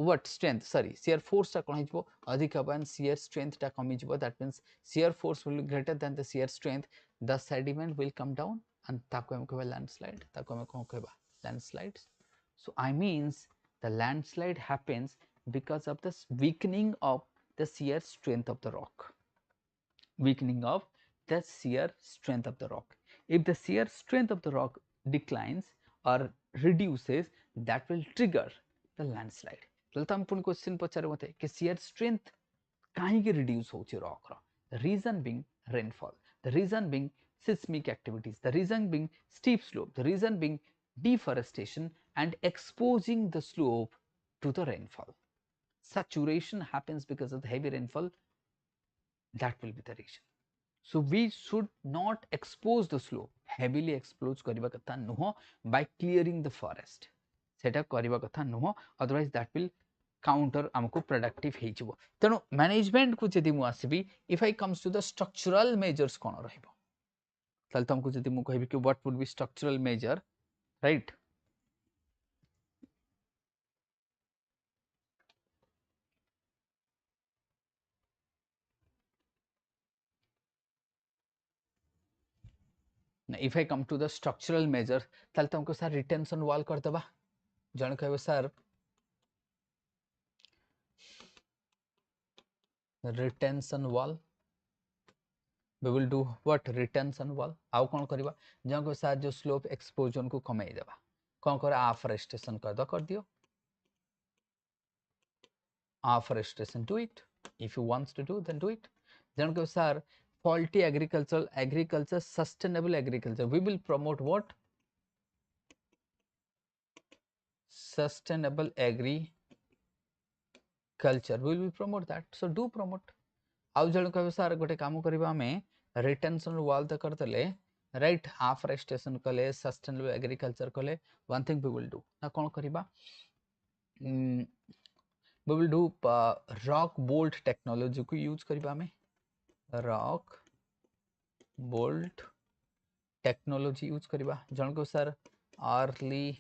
what strength sorry shear force ता कोन हिजबो अधिक हबन shear strength ता कमी जिवो that means shear force will be greater than the shear strength the sediment will come down and ताको हम कहबा landslide ताको हम कोन कहबा landslides so I means the landslide happens because of the weakening of the shear strength of the rock weakening of the shear strength of the rock if the shear strength of the rock declines or reduces that will trigger the landslide तो हम पुन question पचारे मते कि shear strength काहे के reduce होचे rock रो the reason being rainfall the reason being seismic activities the reason being steep slope the reason being deforestation and exposing the slope to the rainfall saturation happens because of the heavy rainfall that will be the reason so we should not expose the slope heavily expose करिबा कथा नुह by clearing the forest सेटा करिबा कथा नुह otherwise that will counter हमको productive हे जिवो तेनो मैनेजमेंट को जदी मु आसीबी if I comes to the structural measures कोन रहइबो तल तुमको जदी मु कहबी कि what would be structural measure right if I come to the structural measure तल तुमको सर रिटेंशन वॉल कर दबा जण कहबो sir retention wall. We will do what? Retention wall. आउ कौन करवा जहाँ साथ जो स्लोप एक्सपोजर को कमाई देवा कौन कर afforestation कर दियो afforestation. Do it if you wants to do, then do it. जहाँ को sir faulty agriculture sustainable agriculture. We will promote what? Sustainable agriculture. We will promote that. So do promote. आउ जण कह सर गोटे काम करबा हमें रिटेंशन वॉल तो करतले राइट afforestation कले सस्टेनेबल एग्रीकल्चर कले one thing we will do ना कोन करबा we will do rock bolt technology को यूज करबा हमें rock bolt technology यूज करबा जण को सर अर्ली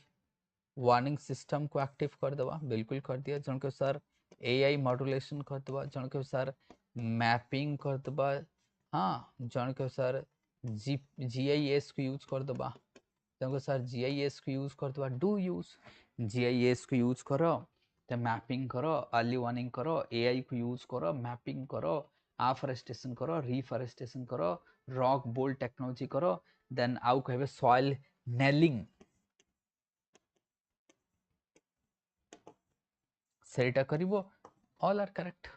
वार्निंग सिस्टम को एक्टिव कर दवा बिल्कुल कर दिया जण को सर एआई मॉड्यूलेशन कर दवा जण को सर मैपिंग कर दबा हाँ जन को सर जीआईएस को यूज कर दबा जन सर जीआईएस को यूज कर दबा डू यूज जीआईएस को यूज करो तो मैपिंग करो अर्ली वार्निंग करो एआई को यूज करो मैपिंग करो afforestation करो रिफॉरेस्टेशन करो रॉक बोल्ट टेक्नोलॉजी करो देन आउ कहबे सॉइल नेलिंग सेटा करिवो ऑल आर करेक्ट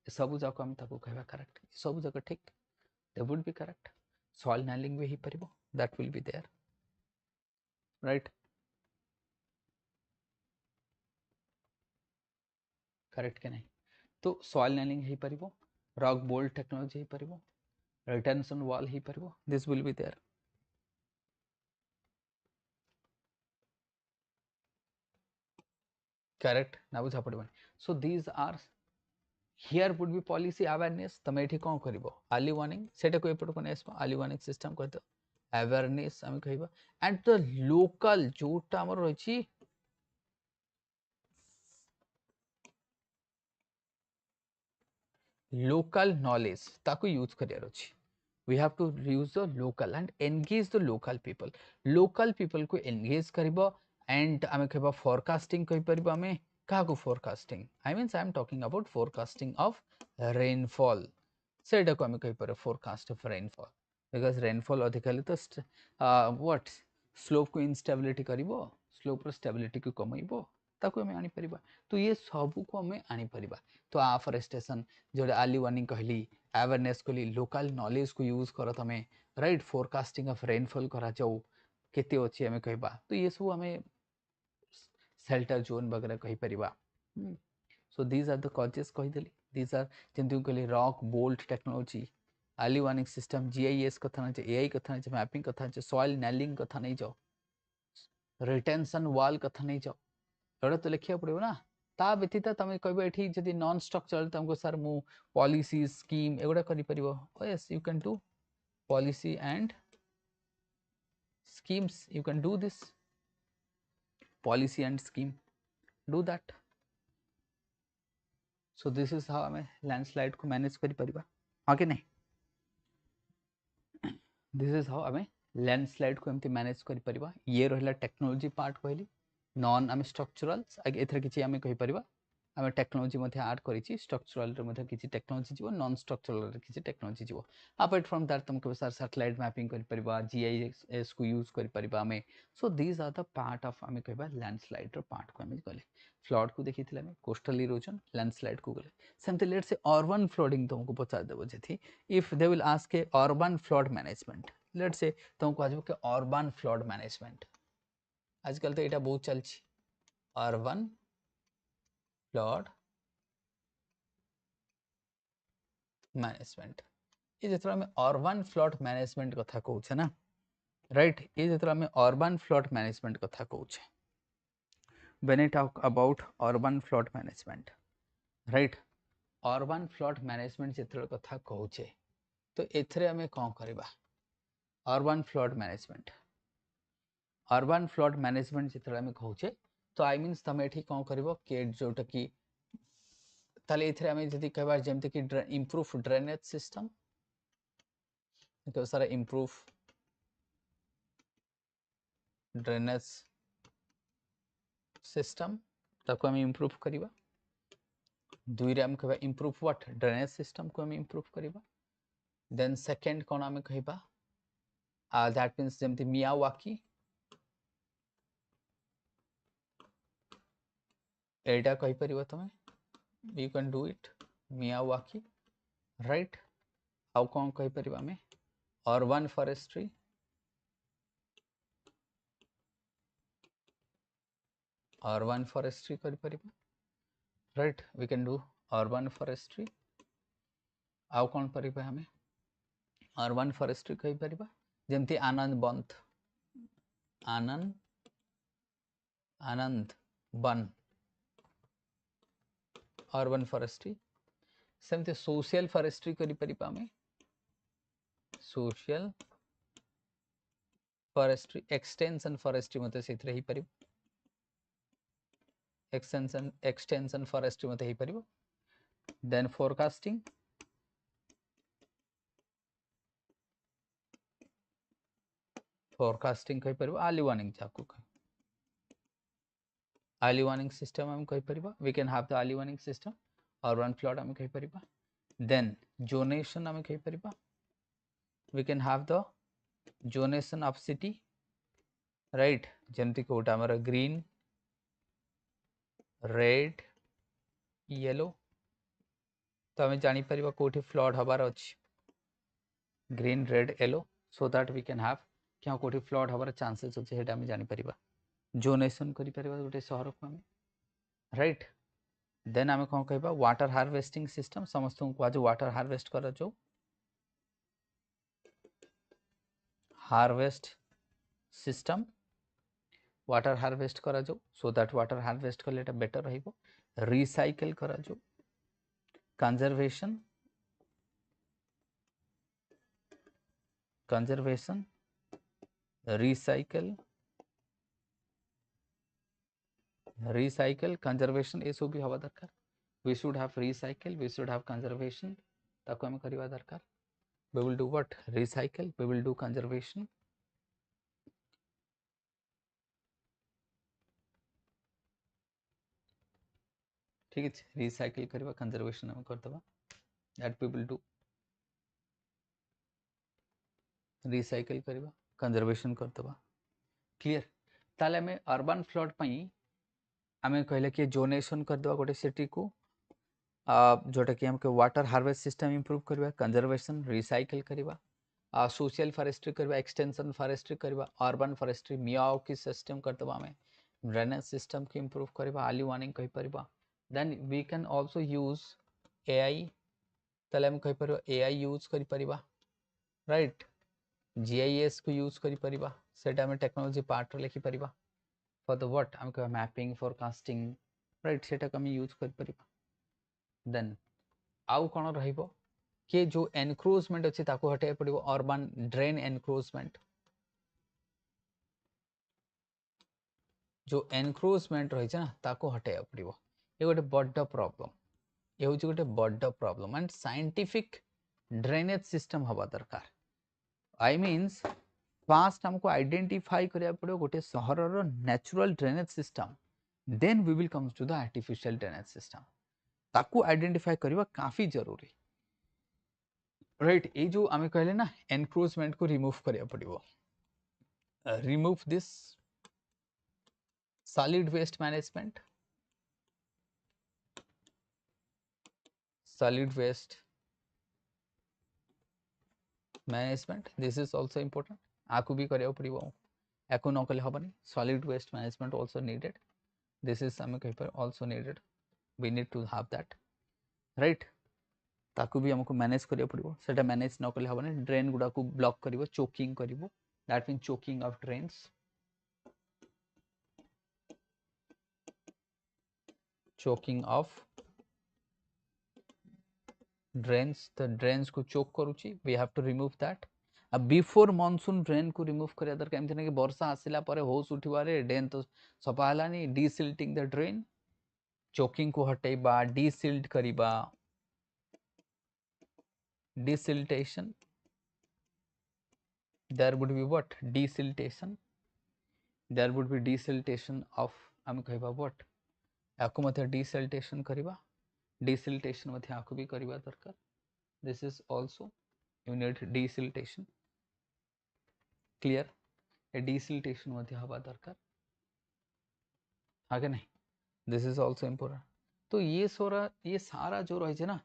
सब जाक हम ताको कहबा करेक्ट सब जाक ठीक they would be correct soil nailing भी ही परिबो that will be there right correct के नहीं तो सॉइल नेलिंग ही परिबो रॉक बोल्ट टेक्नोलॉजी ही परिबो रिटेंशन वॉल ही परिबो this will be there correct ना बुझा पड़बन so these are here would be policy awareness तमे एठी कोन करिवो अर्ली वार्निंग सेटा को एपट कोन एसपा अर्ली वार्निंग सिस्टम कहतो अवेयरनेस हम कहबा एंड द लोकल जोटा हमर रहिछि लोकल नॉलेज ताको यूज करियर अछि we have to use the local and engage the local people को engage करिवो एंड हम कहबा फोरकास्टिंग कहि परबो हमें काको forecasting I means I am talking about forecasting of rainfall सेटा को हम कहि पर forecast of rainfall because rainfall अधिकली तो व्हाट स्लोप को इंस्टेबिलिटी करिवो स्लोप रो स्टेबिलिटी को कमइबो ताको हम आनी परिबा तो ये सब को हम आनी परिबा तो afforestation जोडे अर्ली वार्निंग कहली अवेयरनेस कहली लोकल नॉलेज को यूज करो तमे राइट फोरकास्टिंग ऑफ रेनफॉल करा जाऊ केते अछि हम कहबा तो ये सब हमें शेल्टर जोन वगैरह कहि परिबा so these are the causes कहि देली दीज आर जेंतु कहली rock bolt technology early warning system GIS कथा नै एआई कथा नै मैपिंग कथा नै सॉइल नेलिंग कथा नै जाओ रिटेंशन वॉल कथा नै जाओ एडा तो लिखिया पड़िबो ना ता व्यतीत तमे कहबो एठी जदी नॉन स्ट्रक्चरल तुमको सर मु पॉलिसी स्कीम एगुडा करि परिबो yes you can do policy and schemes you can do this policy and scheme do that so this is how हमें लैंडस्लाइड को मैनेज करि परिबा हां कि नहीं this is how हमें लैंडस्लाइड को एमती मैनेज करि परिबा ये रहला टेक्नोलॉजी पार्ट कहली नॉन हमें स्ट्रक्चरल एथर किछि हमें कहि परिबा हमें टेक्नोलॉजी मध्ये ऐड करिछि स्ट्रक्चरल रे मध्ये किछि टेक्नोलॉजी जीवो नॉन स्ट्रक्चरल रे किछि टेक्नोलॉजी जीवो अपार्ट फ्रॉम दैट तुमको सर सैटेलाइट मैपिंग करि परिबा जीआईएस को यूज करि परिबा हमें so these are the part of हमें कहबा लैंडस्लाइड रो पार्ट को हमें गले फ्लड को देखिथिले हमें कोस्टल इरोजन लैंडस्लाइड को गले सेमते लेट से अर्बन फ्लडिंग तुमको पचार देबो जेथि if they will ask a urban flood management let say तुमको आजबो के अर्बन फ्लड मैनेजमेंट आजकल तो एटा बहुत चलछि अर्बन फ्लड मैनेजमेंट ये जेतरा में अर्बन फ्लड मैनेजमेंट कथा कहउछे ना राइट ये जेतरा में अर्बन फ्लड मैनेजमेंट कथा कहउछे when I talk about urban flood management right urban flood management जेतरा कथा कहउछे तो एथरे हमें कोन करबा urban flood management जेतरा हमें कहउछे तो आई मींस तमे एठी कोन करबो के जोटा की ताले इथरे हमें जदी कहबा जेमते कि इंप्रूव ड्रेनेज सिस्टम तो सारा इंप्रूव ड्रेनेज सिस्टम ताको हम इंप्रूव करिबा दुई रे हम कहबा इंप्रूव व्हाट ड्रेनेज सिस्टम को हम इंप्रूव करबा देन सेकंड कोन हम कहबा दैट मींस जेमति मियावाकी एटा कहि परिबो तमे you can do it Miyawaki right how कोन कहि परिबा में अर्बन फॉरेस्ट्री करि परिबा right we can do urban forestry आउ कोन परिबा हमें अर्बन फॉरेस्ट्री कहि परिबा जेमति आनंद वन अर्बन फॉरेस्ट्री सेमते सोशल फॉरेस्ट्री करि परिबा में सोशल फॉरेस्ट्री एक्सटेंशन फॉरेस्ट्री मते सेथरे ही परिबो एक्सटेंशन फॉरेस्ट्री मते ही परिबो देन फोरकास्टिंग कहि परिबो अर्ली वार्निंग जाको अर्ली वार्निंग सिस्टम हम कहि परिबा we can have the early warning system urban flood हम कहि परिबा देन जोनेशन हम कहि परिबा we can have the zonation of city right जेमति कोटा हमर ग्रीन रेड येलो तो हमें जानी परिबा कोठी फ्लड हबार अछि green red yellow so that we can have क्या कोठी फ्लड हबार चांसेस अछि हेटा हम जानी परिबा जोनेशन करि परिबा गोटे शहर को हम राइट देन आम कौन कहबा वाटर हार्वेस्टिंग सिस्टम समस्त को आज वाटर हार्वेस्ट कर जो हार्वेस्ट सिस्टम वाटर हार्वेस्ट करा जो सो दैट वाटर हार्वेस्ट कले एटा बेटर रहिबो रिसाइकल करा जो कंजर्वेशन रिसाइकल कंजर्वेशन ए सब भी हवा दरकार we should have recycle we should have conservation ताको हम करबा दरकार we will do what recycle we will do conservation ठीक है रिसाइकल करबा कंजर्वेशन हम करतबा that we will do recycle करबा कंजर्वेशन करतबा क्लियर ताले में अर्बन फ्लड पई हमें कहले कि जोनेशन कर दवा गोटे सिटी को जोटा कि हमके वाटर हार्वेस्ट सिस्टम इंप्रूव करबा कंजर्वेशन रिसाइकल करबा सोशल फॉरेस्ट्री करबा एक्सटेंशन फॉरेस्ट्री करबा अर्बन फॉरेस्ट्री मियाओ की सिस्टम करतबा में ड्रेनेज सिस्टम के इंप्रूव करबा अर्ली वार्निंग कहि परबा then we can also use AI तले हम कहि परबा एआई यूज करि परबा राइट जीआईएस को यूज करि परबा सेटा में टेक्नोलॉजी पार्ट रे लिखि परबा फॉर द व्हाट हम कह मैपिंग फोरकास्टिंग राइट सेटा कम यूज करि परबा देन आउ कोन रहिबो के जो एनक्रोचमेंट अछि ताको हटे पड़िबो अर्बन ड्रेन एनक्रोचमेंट जो एनक्रोचमेंट रही छै ना ताको हटे पड़िबो ये गोटे बड्ड प्रॉब्लम ये होची गोटे बड्ड problem and scientific drainage system हवा दरकार आई मींस फास्ट हमको आइडेंटिफाई करिया पड़ो गोटे शहर रो natural drainage system then we will comes to the artificial drainage system ताको आइडेंटिफाई करबा काफी जरूरी राइट ये जो आमे कहले ना एनक्रोचमेंट को रिमूव करिया पड़िबो remove this solid waste management this is also important आकु भी करिया पड़िबो एको न कले हबनी solid waste management also needed this is आमे कहि पर also needed we need to have that right ताकु भी हमको मैनेज करिया पड़िबो सेटा मैनेज न कले हबनी ड्रेन गुडा को ब्लॉक करिवो चोकिंग करिवो that means choking of drains choking of drains the drains को choke करूची we have to remove that before monsoon drain को रिमूव करिया दरकार एमथि कि वर्षा आसिला परे होस उठिबारे ड्रेन तो सफा हलानी डीसिल्टिंग द ड्रेन चोकिंग को हटेबा डीसिल्ट करिबा desiltation there would be what desiltation there would be desiltation of हम कहबा what याको मते desiltation करिबा डिसिल्टेशन मध्ये आको भी करबा दरकार. This is also you need desiltation. Clear? A desiltation मध्ये हवा दरकार. आगे नहीं. This is also important. तो ये सारा जो रही है ना,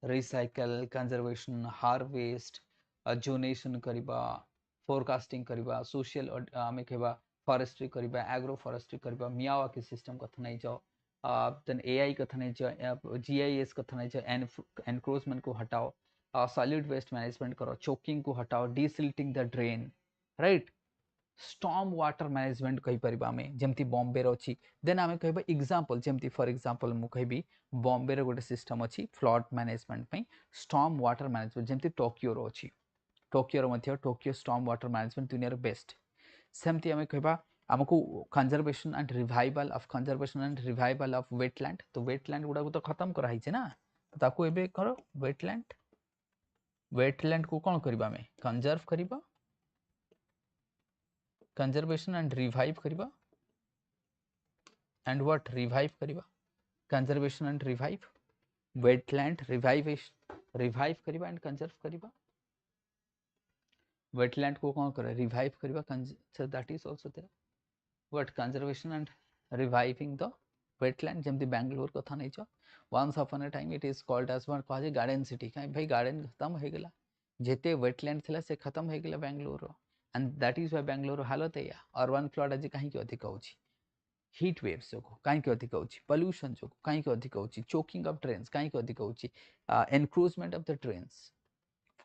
रिसाइकल, कंजर्वेशन, हार्वेस्ट, जोनेशन करबा, फोरकास्टिंग करबा, सोशल आमे कहबा फॉरेस्ट्री करबा, एग्रो फॉरेस्ट्री करबा, मियावाकी सिस्टम कथा नहीं जाओ, देन एआई कथा नहीं जाओ, जीआईएस कथा नहीं जाओ, एनक्रोचमेंट को हटाओ, सॉलिड वेस्ट मैनेजमेंट करो, चोकिंग को हटाओ, desilting the drain, right. Storm water management कहि परिबा में जेमती बॉम्बे रो अछि. देन आमे कहबा एग्जांपल जेमती फॉर एग्जांपल मु कहबी बॉम्बे रो गोटे सिस्टम अछि फ्लड मैनेजमेंट पई, स्टॉर्म वाटर मैनेजमेंट जेमती टोक्यो रो अछि. टोक्यो रो मध्य टोक्यो स्टॉर्म वाटर मैनेजमेंट दुनिया रो बेस्ट. सेमती आमे कहबा हमको conservation and revival of wetland. तो वेटलैंड गुडा को तो खत्म करा हिचे ना, ताको एबे करो वेटलैंड को कोन करबा में कंजर्व करबा, कंजर्वेशन एंड रिवाइव करबा, एंड व्हाट रिवाइव करबा, conservation and revive, wetland revive करबा एंड कंजर्व करबा, वेटलैंड को कौन करे रिवाइव करबा, so that is also there. What conservation and reviving the wetland. जेमती बेंगलोर कथा नहीं छ, once upon a time it is called as one कहा गार्डन सिटी. काई भाई गार्डन खत्म हो गेला, जेते वेटलैंड थिला से खत्म हो गेला बेंगलोर रो, and that is why Bangalore हालत है. अर्बन फ्लड आज कहीं के अधिक होची, हीट वेव्स जो कहीं के अधिक होची, पोल्यूशन जो कहीं के अधिक होची, चोकिंग ऑफ ड्रेन्स कहीं के अधिक होची, encroachment of the drains,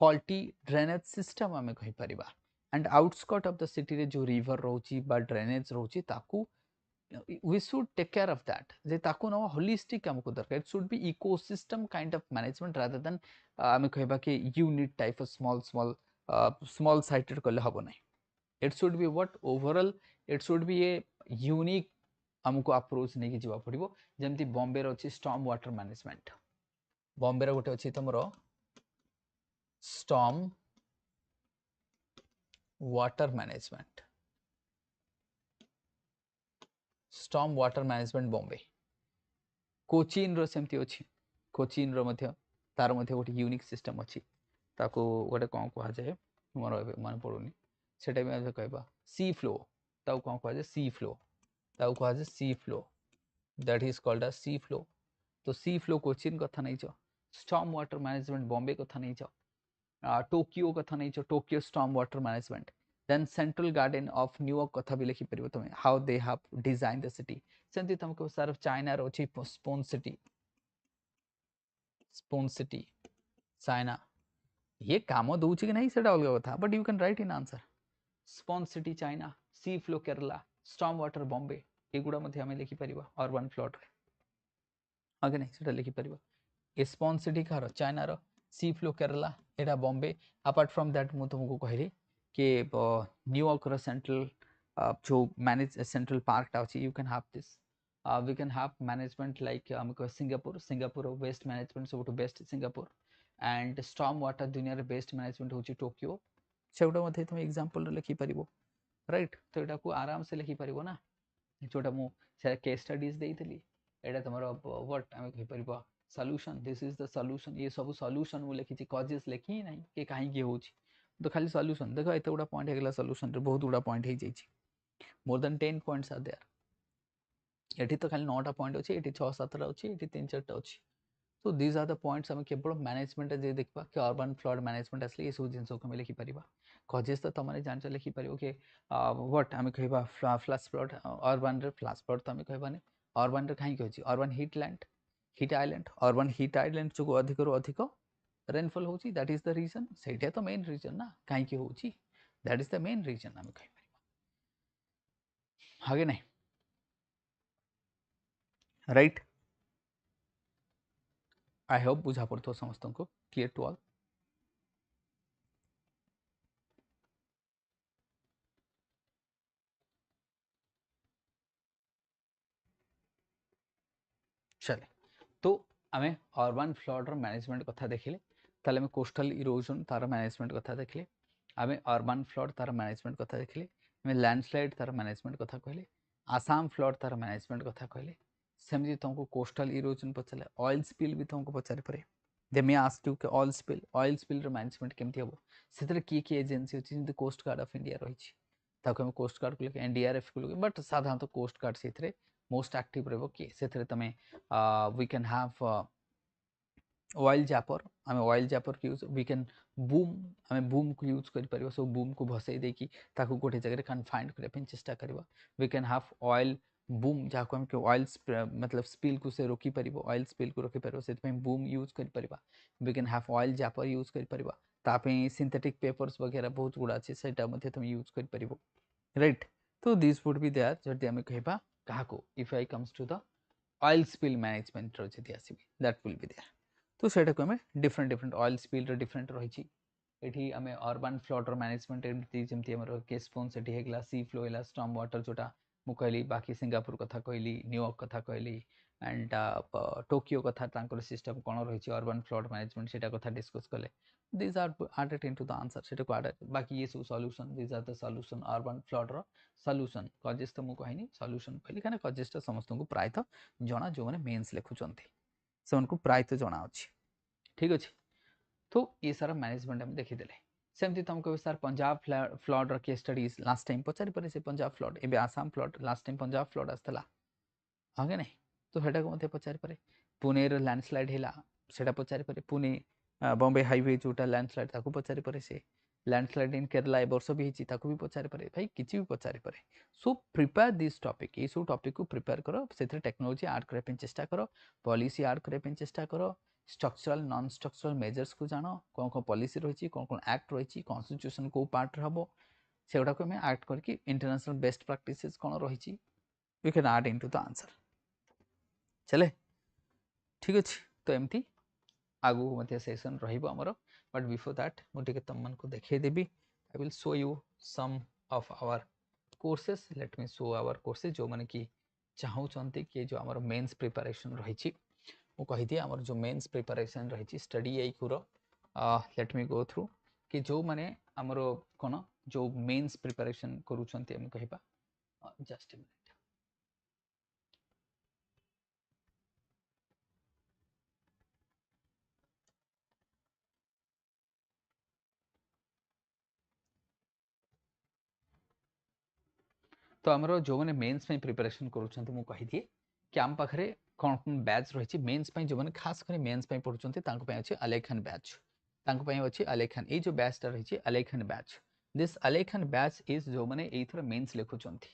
faulty drainage system आमे कहि परिबा. And outskirt of the city रे जो रिवर रोची बा ड्रेनेज रोची ताकू we should take care of that. जे ताकू न होलिस्टिक हमको दरकार. It should be ecosystem kind of management rather than आमे कहबा कि unit type of small sited कले हबो नहीं. It should be what overall, it should be a unique हमको अप्रोच नहीं कि जीवा पड़िबो. जेमती बॉम्बे रो अछि स्टॉर्म वाटर मैनेजमेंट. बॉम्बे रो गोटे अछि तमरो storm water management, storm water management Bombay. Cochin रो सेमती अछि, कोचिन रो मध्य तार मध्य गोटे यूनिक सिस्टम अछि. ताको गोटे कोन कहा जाय मोर मन पडुनी, सेटा भी कहबा सी फ्लो. ताको कोन कहा जाय सी फ्लो, ताको कहा जाय sea flow, that is called as sea flow. तो सी फ्लो कोचिन कथा नहीं छ, स्टॉर्म वाटर मैनेजमेंट बॉम्बे कथा नहीं छ, टोक्यो कथा नहीं छ, Tokyo storm water management. Then central garden of New York कथा भी लिखि परिबो तमे, how they have design the city. सेंती तुमको सर चाइना रो छी स्पोन सिटी चाइना. ये काम दउछि कि नहीं सेटा अलग कथा, but you can write in answer. Sponge city China, sea flow Kerala, storm water Bombay, एगुडा मध्ये हमें लिखि परिबा अर्बन फ्लड रे. आगे नहीं सेटा लिखि परिबा. Spoon city car China row, C flow Kerala Etah Bombay. Apart from that मु तुमको कहली कि न्यूयॉर्क रो सेंट्रल जो मैनेज सेंट्रल पार्क टा अछि, you can have this. We can have management like Singapore waste management सब to best Singapore, and storm water दुनिया रे best management होची टोक्यो. सेउडा मध्ये तुम एग्जांपल लिखि परिबो, राइट. तो एटा को आराम से लिखि परिबो ना, जोटा मु से केस स्टडीज देइतली. एटा तमरो व्हाट आमे कहि परिबो solution. This is the solution. ये सब सॉल्यूशन मु लिखि छि, कॉजेस लिखि नहीं कि काहे की होची. तो खाली सॉल्यूशन देखो एते उडा पॉइंट हेगला सॉल्यूशन रे बहुत उडा पॉइंट हे जाई छि. More than 10 points are there. एठी तो खाली 9टा पॉइंट अछि, एठी 6-7टा अछि, एठी 3-4टा अछि. तो दीज आर द पॉइंट्स हम केवल मैनेजमेंट जे देखबा कि अर्बन फ्लड मैनेजमेंट असली ये सब जिंस को हम लिखि परिबा. कॉजेस तो तमने जान लिखि परिबो कि व्हाट हम कहबा फ्लैश फ्लड अर्बन रे फ्लैश फ्लड तो हम कहबानी. अर्बन रे काहे कि होची urban heat island urban heat island जो अधिक रो अधिक रेनफॉल होची. That is the reason. सेटा तो मेन रीजन ना काहे कि होची, that is the main reason हम कहि परिबा. आगे नहीं, राइट. आई होप बुझा पड़तो समस्त को, क्लियर टू ऑल. चले तो आमे अर्बन फ्लड रो मैनेजमेंट कथा देखिले. ताले में कोस्टल इरोजन तार मैनेजमेंट कथा देखिले. आमे अर्बन फ्लड तार मैनेजमेंट कथा देखिले. आमे लैंडस्लाइड तार मैनेजमेंट कथा कहले. आसाम फ्लड तार मैनेजमेंट कथा कहले. सेमती तुमको कोस्टल इरोजन पचारे ऑयल स्पिल भी तुमको पचारे परे दे मे आस्क यू के ऑयल स्पिल रो मैनेजमेंट केमती हबो सेतरे की एजेंसी अछि जेंति कोस्ट गार्ड ऑफ इंडिया रहिछि ताको हम कोस्ट गार्ड को लेके एनडीआरएफ को लेके बट साधारणतः कोस्ट गार्ड सेतरे मोस्ट एक्टिव रहबो कि सेतरे तमे we can have oil zapper आम oil zapper use we can boom आम बूम को यूज कर सब बूम को भसई देकी ताकू गोटे जगह कन्फाइंड करने चेष्टा करवा we can have oil boom जहाँ को हम ऑयल मतलब स्पिल को से रोकी पार ऑयल स्पिल को रोकी पार से बूम यूज कर we can have oil zapper use कर सिंथेटिक पेपर्स वगैरह बहुत गुड़ा अच्छे से तुम यूज कर राइट तो दिस वुड बी देयर जदि आम कहबा काहाको if I comes to the oil spill management रो जदि आसीबे दैट विल बी देयर तो सेटा को हमें डिफरेंट डिफरेंट ऑयल स्पिल रो डिफरेंट रही एठी हमें अर्बन फ्लड मैनेजमेंट एमती जमती हमर केस फोन सेठी हेगला सी फ्लो हेला स्टॉर्म वाटर जोटा मु कहली बाकी सिंगापुर कथा कहली न्यूयॉर्क कथा कहली एंड टोकियो कथा तांकर सिस्टम कोन रही अर्बन फ्लड मैनेजमेंट सेटा कथा डिस्कस कले this are added into the answer सेटा को एडेड बाकी ये सब solution this are the solution urban flood रो सॉल्यूशन कजेस तो मु कहनी सॉल्यूशन कहली काना कजेस समस्त को प्रायत जना जो माने मेंस लिखुचंती से उनको प्रायत जना अछि ठीक अछि तो ये सारा मैनेजमेंट हम देखिदेले सेमती तुमको sir Punjab flood case studies last time पचारि पारे से पंजाब फ्लड एबे Assam flood last time Punjab flood आस्तला हागे नहीं तो हेटा को मते पचारि पारे पुणे रो लैंडस्लाइड हेला सेटा पचारि पारे पुणे बॉम्बे हाईवे जोटा लैंडस्लाइड ताको पचारि पारे से लैंडस्लाइड इन केरला ए वर्ष भी हिची ताको भी पचारि पारे भाई किछि भी पचारि पारे सो प्रिपेयर दिस टॉपिक ये सब टॉपिक को प्रिपेयर करो सेथरे टेक्नोलॉजी ऐड करे पे चेष्टा करो पॉलिसी ऐड करे पे चेष्टा करो स्ट्रक्चरल नॉन स्ट्रक्चरल मेजर्स को जानो कौन कौन पॉलिसी रही कौन कौन एक्ट रही कॉन्स्टिट्यूशन को पार्ट हम से गुड़ा को ऐड करके इंटरनेशनल बेस्ट प्रैक्टिसेस कौन रही we can add into the answer चले ठीक अच्छे तो एमती आगु मत सेशन रमर बट बिफोर दैट मुझे तुम मन को देखे देवी I will show you some of our courses let me show our courses जो मैंने कि चाहूँगी कि जो आम मेन्स प्रिपरेशन रही वो कहीदी आमर जो मेन्स प्रिपरेशन रही study IQ let me go through कि जो माने आमर कौन जो मेन्स प्रिपरेशन करूछंती हम कहबा जस्ट मिनिट तो आमर जो मैंने मेन्स में प्रिपरेशन करूछंती मु कही दिए कि आम पाखरे कौन कौन बैच रही मेन्स में जो मैंने खास कर मेन्स में पढ़ुछंती तांको पे अछि अलेखन बैच तांको पे अछि अलेखन ए जो बैचटा रही अलेखन बैच दिस अलेखन बैच इज जो मैंने एथर मेन्स लिखुछंती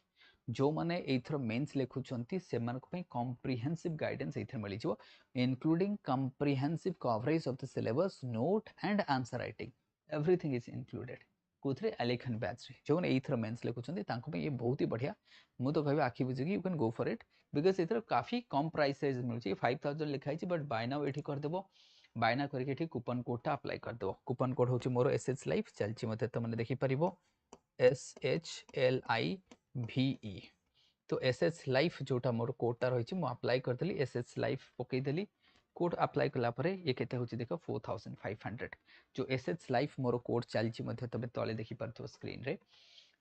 जो मैंने एथर मेन्स लिखुछंती से मन को पे कॉम्प्रिहेंसिव गाइडेंस एथर मिली जो including comprehensive coverage of the syllabus note and answer writing everything is included कोथरे अलेखन बैच रे जो मैंने एथर मेन्स लिखुछंती तांको पे ये बहुत ही बढ़िया मु तो कहबे आखि बुझी you can go for it because एथर काफी कम प्राइस रेंज मिलुची 5000 लिखा है बट बाय नाउ एठी कर देबो बायना करके एठी कूपन कोडटा अप्लाई कर देबो कूपन कोड होची मोर एसएच लाइफ चलची मते त माने देखि परिबो SHLIVE तो एसएच लाइफ जोटा मोर कोडटा रही मु अप्लाई कर देली एसएच लाइफ पकई देली कोड अप्लाई कला परे ये केते होची देखो 4500 जो एसएच लाइफ मोर कोड चलची मते तबे तले देखि परथो स्क्रीन रे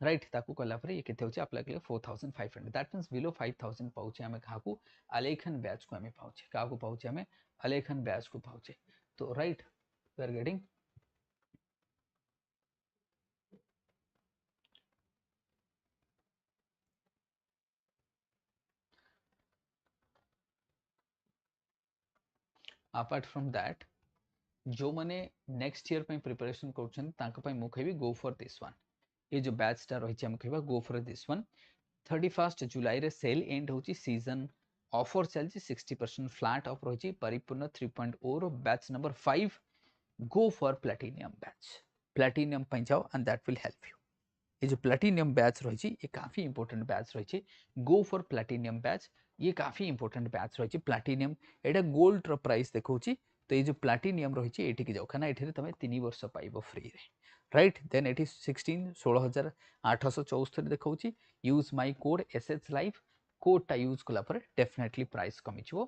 राइट ताकू कला परे ये केते होची अप्लाई कले 4500 दैट मींस बिलो 5000 पाउचे हमें काकू अलेखन बैच को हमें पाउचे काकू पाउचे हमें अलेखन बैच को पाउचे तो right we are getting apart from that जो मैंने नेक्स्ट ईयर पे प्रिपरेशन करछन तांको पे मु कहबी गो फॉर दिस वन ये जो बैचटा रही हम कहबा गो फॉर दिस वन 31 जुलाई रे सेल एंड होची सीजन ऑफर चलची 60% फ्लैट ऑफ रही परिपूर्ण 3.0 रो batch number 5 go for platinum batch platinum पे जाओ and that will help you ये जो प्लैटिनियम बैच रही ये काफी इंपोर्टेंट बैच रही गो फॉर प्लैटिनियम बैच ये काफी इंपोर्टेंट बैच रही प्लैटिनियम एटा गोल्ड रो प्राइस देखौची तो ये जो प्लैटिनियम रही एठी जाओ खाना एठी तमे 3 वर्ष पाइबो फ्री रे राइट देन एठी 16874 देखौची use my code SH life कोडटा यूज कला पर डेफिनेटली प्राइस कमिछो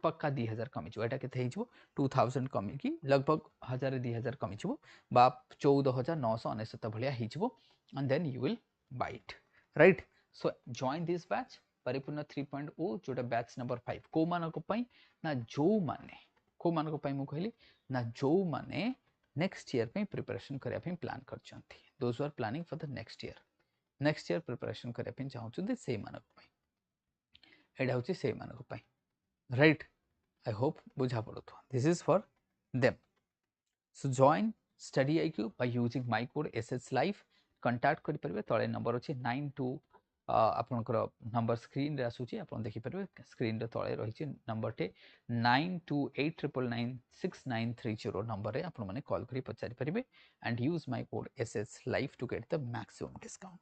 पक्का 2000 कमिछो एटा केते हिजो 2000 कमी की लगभग 1000 2000 कमिछो बा 14999 भलिया हिजो and then you will buy it right so join this batch परिपूर्ण 3.0 जोटा बैच नंबर 5 को मानको पई ना जो माने को मानको पई मु कहली ना जो माने नेक्स्ट ईयर पे प्रिपरेशन करिया पे प्लान करचंती those are planning for the next year preparation करिया पे चाहउचंती से मानको पई एडा होची से मानको पई राइट आई होप बुझा पड़ो this is for them so join StudyIQ by using my code SS Life contact करि परबे तळे नंबर अछि 92 आपनकर नंबर स्क्रीन रे आसुची आपन देखि परबे स्क्रीन रे तळे रहिछि नंबर टे 9289996930 नंबर रे आपन माने कॉल करि पचारि परबे and use my code SS Life to get the maximum discount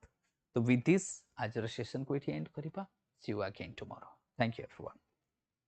तो विथ दिस आज सेशन को एठी एंड करिबा see you again tomorrow thank you everyone